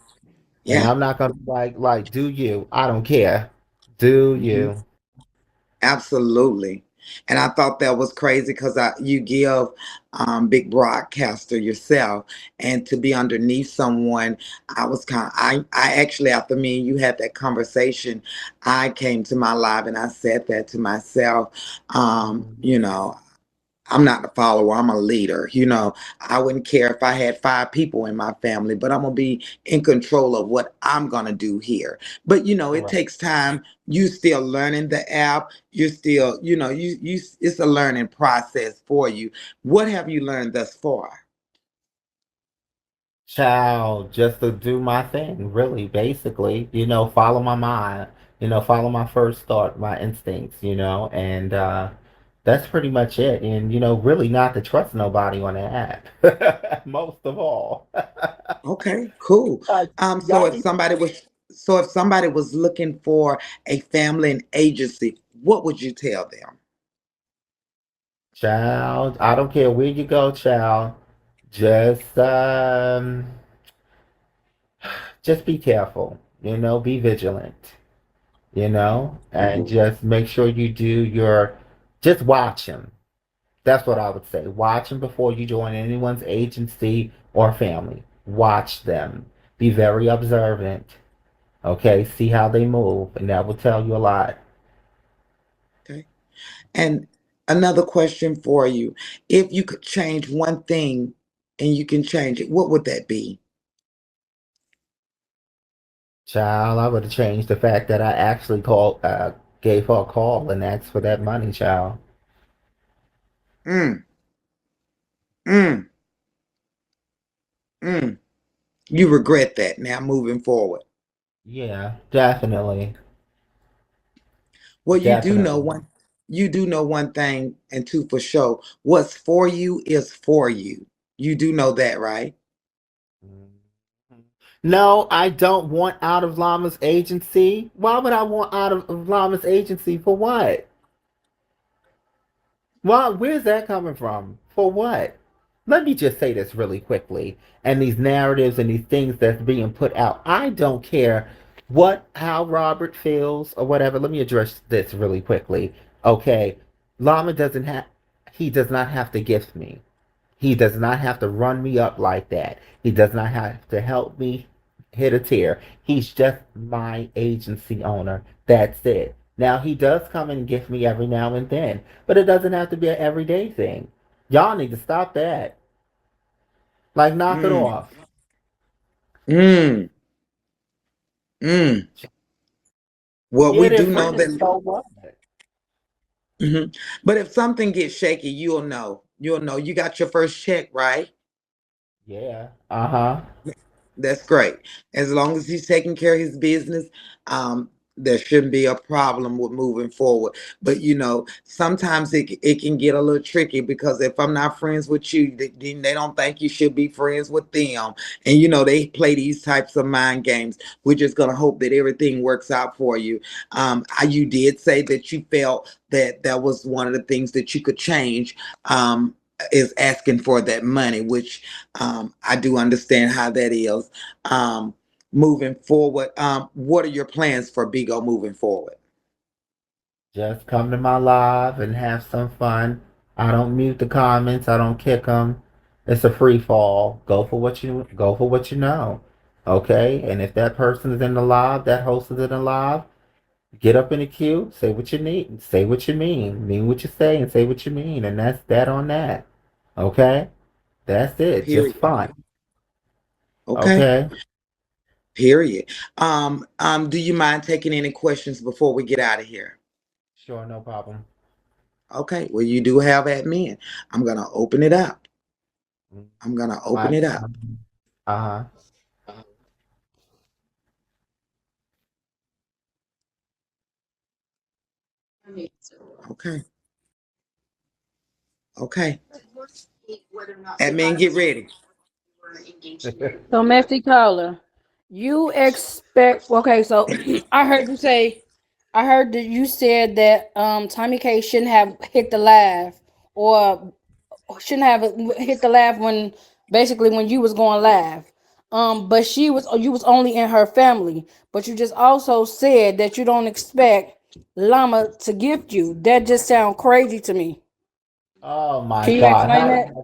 And Yeah. I'm not gonna be like, do you? I don't care. Do Mm-hmm. you? Absolutely. And I thought that was crazy because you give big broadcaster yourself, and to be underneath someone, I actually, after me and you had that conversation, I came to my live and I said that to myself. Mhm. You know, I'm not the follower, I'm a leader. I wouldn't care if I had 5 people in my family, but I'm gonna be in control of what I'm gonna do here. But it Correct. takes time. You still learning the app. You're still, it's a learning process for you. What have you learned thus far? Child, just to do my thing, really, basically, follow my mind, follow my first thought, my instincts, and that's pretty much it. And, really not to trust nobody on the app, most of all. Okay, cool. Like, So y'all if need somebody was looking for a family and agency, what would you tell them? child, I don't care where you go, child. Just just be careful, be vigilant, and just make sure you do your just watch him. That's what I would say. Watch them before you join anyone's agency or family. Watch them. Be very observant. Okay, see how they move, and that will tell you a lot. Okay. And another question for you. If you could change one thing and you can change it, what would that be? Child, I would have changed the fact that I actually gave her a call and asked for that money, child. Mm, mm, mm. You regret that now moving forward. Yeah, definitely. Well, Definitely. you do know one thing and two for sure. What's for you is for you. You do know that, right? Mhm. No, I don't want out of Llama's agency. Why would I want out of Llama's agency for what? Well, where's that coming from? For what? Let me just say this really quickly. And these narratives and these things that's being put out, I don't care how Robert feels or whatever. Let me address this really quickly. Okay, Lama doesn't have, he does not have to gift me. He does not have to run me up like that. He does not have to help me hit a tear. He's just my agency owner. That's it. Now he does come and gift me every now and then, but it doesn't have to be an everyday thing. Y'all need to stop that. Like knock it Mm, off. mm, mm. Well, Yeah, we they're do know friends. that. So what? Mhm. But if something gets shaky, you'll know. You'll know. You got your first check, right? Yeah. Uh-huh. That's great. As long as he's taking care of his business, there shouldn't be a problem with moving forward. But sometimes it can get a little tricky because if I'm not friends with you, then they don't think you should be friends with them. And they play these types of mind games. We're just gonna hope that everything works out for you. You did say that you felt that that was one of the things that you could change. Is asking for that money, which I do understand how that is. Um, Moving forward, what are your plans for Bigo moving forward? Just come to my live and have some fun. I don't mute the comments. I don't kick them. It's a free fall. Go for what you know. Okay? And if that person is in the live, that host is in the live, get up in the queue, say what you need, say what you mean what you say and say what you mean, and that's that on that. Okay? That's it. Just Period. fun. Okay. Okay? Period. Do you mind taking any questions before we get out of here? Sure, no problem. Okay. Well, you do have admin. I'm gonna open it up. Mm, I'm gonna open My it up. uh-huh. Okay. Okay. Admin, get ready. Domestic caller, you expect okay? So I heard you say, I heard that you said that Tommy K shouldn't have hit the live or shouldn't have hit the live when basically when you was going live. But you was only in her family. But you just also said that you don't expect Llama to gift you. That just sounds crazy to me. Oh my Can you God. explain that?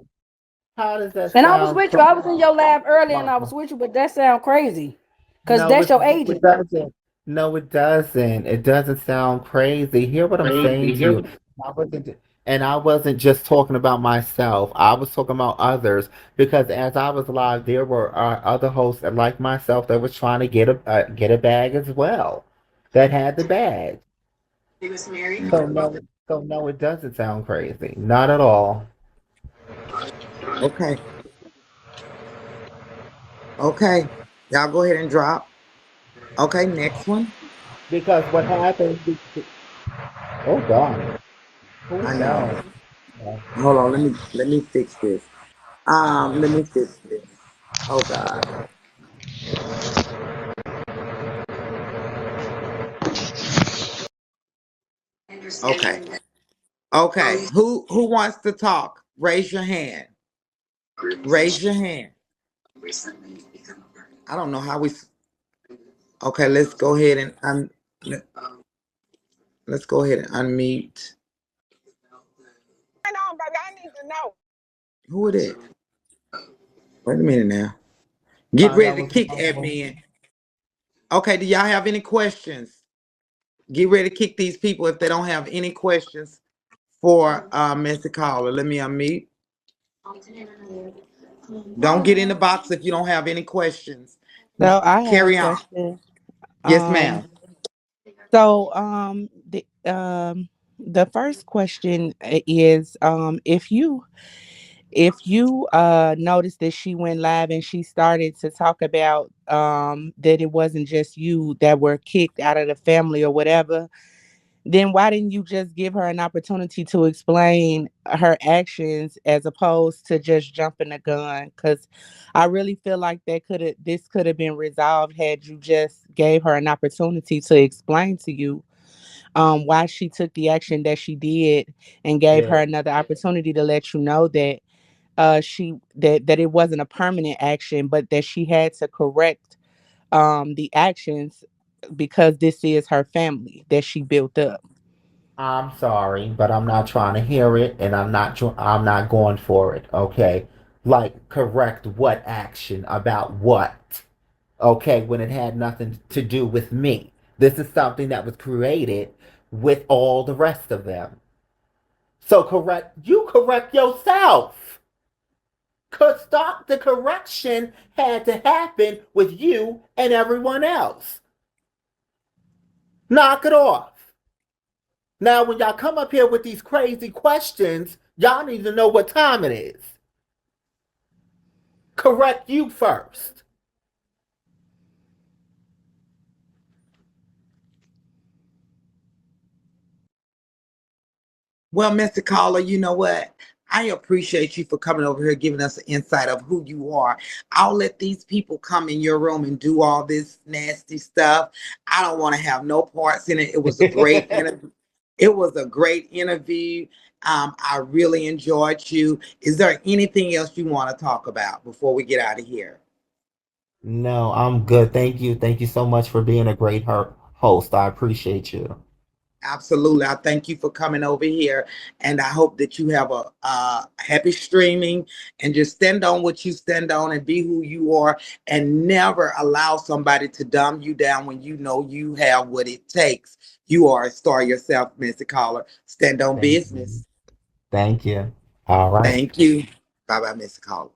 How does that And I was sound with you. I was in your live earlier, and I was crazy? with you. But that sounds crazy, cause No, that's it, your no, it agent. doesn't. No, it doesn't. It doesn't sound crazy. Hear what I'm saying to you. I wasn't. And I wasn't just talking about myself. I was talking about others because as I was live, there were other hosts like myself that was trying to get a bag as well, that had the bag. So no, it doesn't sound crazy. Not at all. Okay. Okay. Y'all go ahead and drop. Okay, next one. Because what happened? Oh God, who I know. knows? Hold on, let me fix this. Let me fix this. Oh God. Okay. Okay. Who wants to talk? Raise your hand. Raise your hand. I don't know how we. Okay, let's go ahead and let- let's go ahead and unmute. On, baby. I need to know. Who it is? Wait a minute now. Get That ready to was kick admin. Okay, do y'all have any questions? Get ready to kick these people if they don't have any questions for Mr. Caller. Let me unmute. Don't get in the box if you don't have any questions. So I have a Carry on. question. Yes, Um, ma'am. the first question is if you noticed that she went live and she started to talk about that it wasn't just you that were kicked out of the family or whatever, then why didn't you just give her an opportunity to explain her actions as opposed to just jumping the gun? Because I really feel like this could have been resolved had you just gave her an opportunity to explain to you why she took the action that she did, and gave her yeah. another opportunity to let you know that that it wasn't a permanent action, but that she had to correct the actions because this is her family that she built up. I'm sorry, but I'm not trying to hear it, and I'm not going for it. Okay, like correct what action about what? Okay, when it had nothing to do with me. This is something that was created with all the rest of them. So correct yourself. Cause stop the correction had to happen with you and everyone else. Knock it off. Now, when y'all come up here with these crazy questions, y'all need to know what time it is. Correct you first. Well, Mr. Caller, you know what? I appreciate you for coming over here, giving us an insight of who you are. I'll let these people come in your room and do all this nasty stuff. I don't want to have no parts in it. It was a great interview. It was a great interview. I really enjoyed you. Is there anything else you want to talk about before we get out of here? No, I'm good. Thank you. Thank you so much for being a great host. I appreciate you. Absolutely. I thank you for coming over here. And I hope that you have a happy streaming and just stand on what you stand on and be who you are and never allow somebody to dumb you down when you know you have what it takes. You are a star yourself, Mr. Caller. Stand on Thank you. business. Thank you. All right. Thank you. Bye bye, Mr. Caller.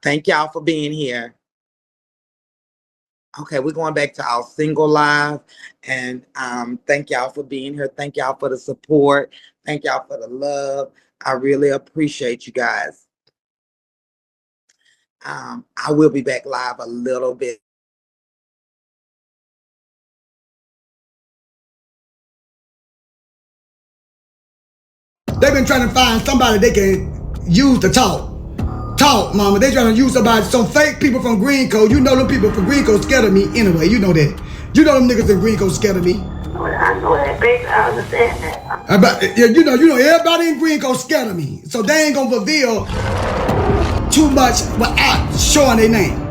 Thank y'all for being here. Okay, we're going back to our single live. And thank y'all for being here. Thank y'all for the support. Thank y'all for the love. I really appreciate you guys. I will be back live a little bit. They've been trying to find somebody they can use to talk. Talk, mama. They trying to use somebody, some fake people from Green Coast. You know them people from Green Coast scared of me anyway. You know that. You know them niggas in Green Coast scared of me. I know that, baby. I understand that. Yeah, everybody in Green Coast scared of me. So they ain't gonna reveal too much without showing their name.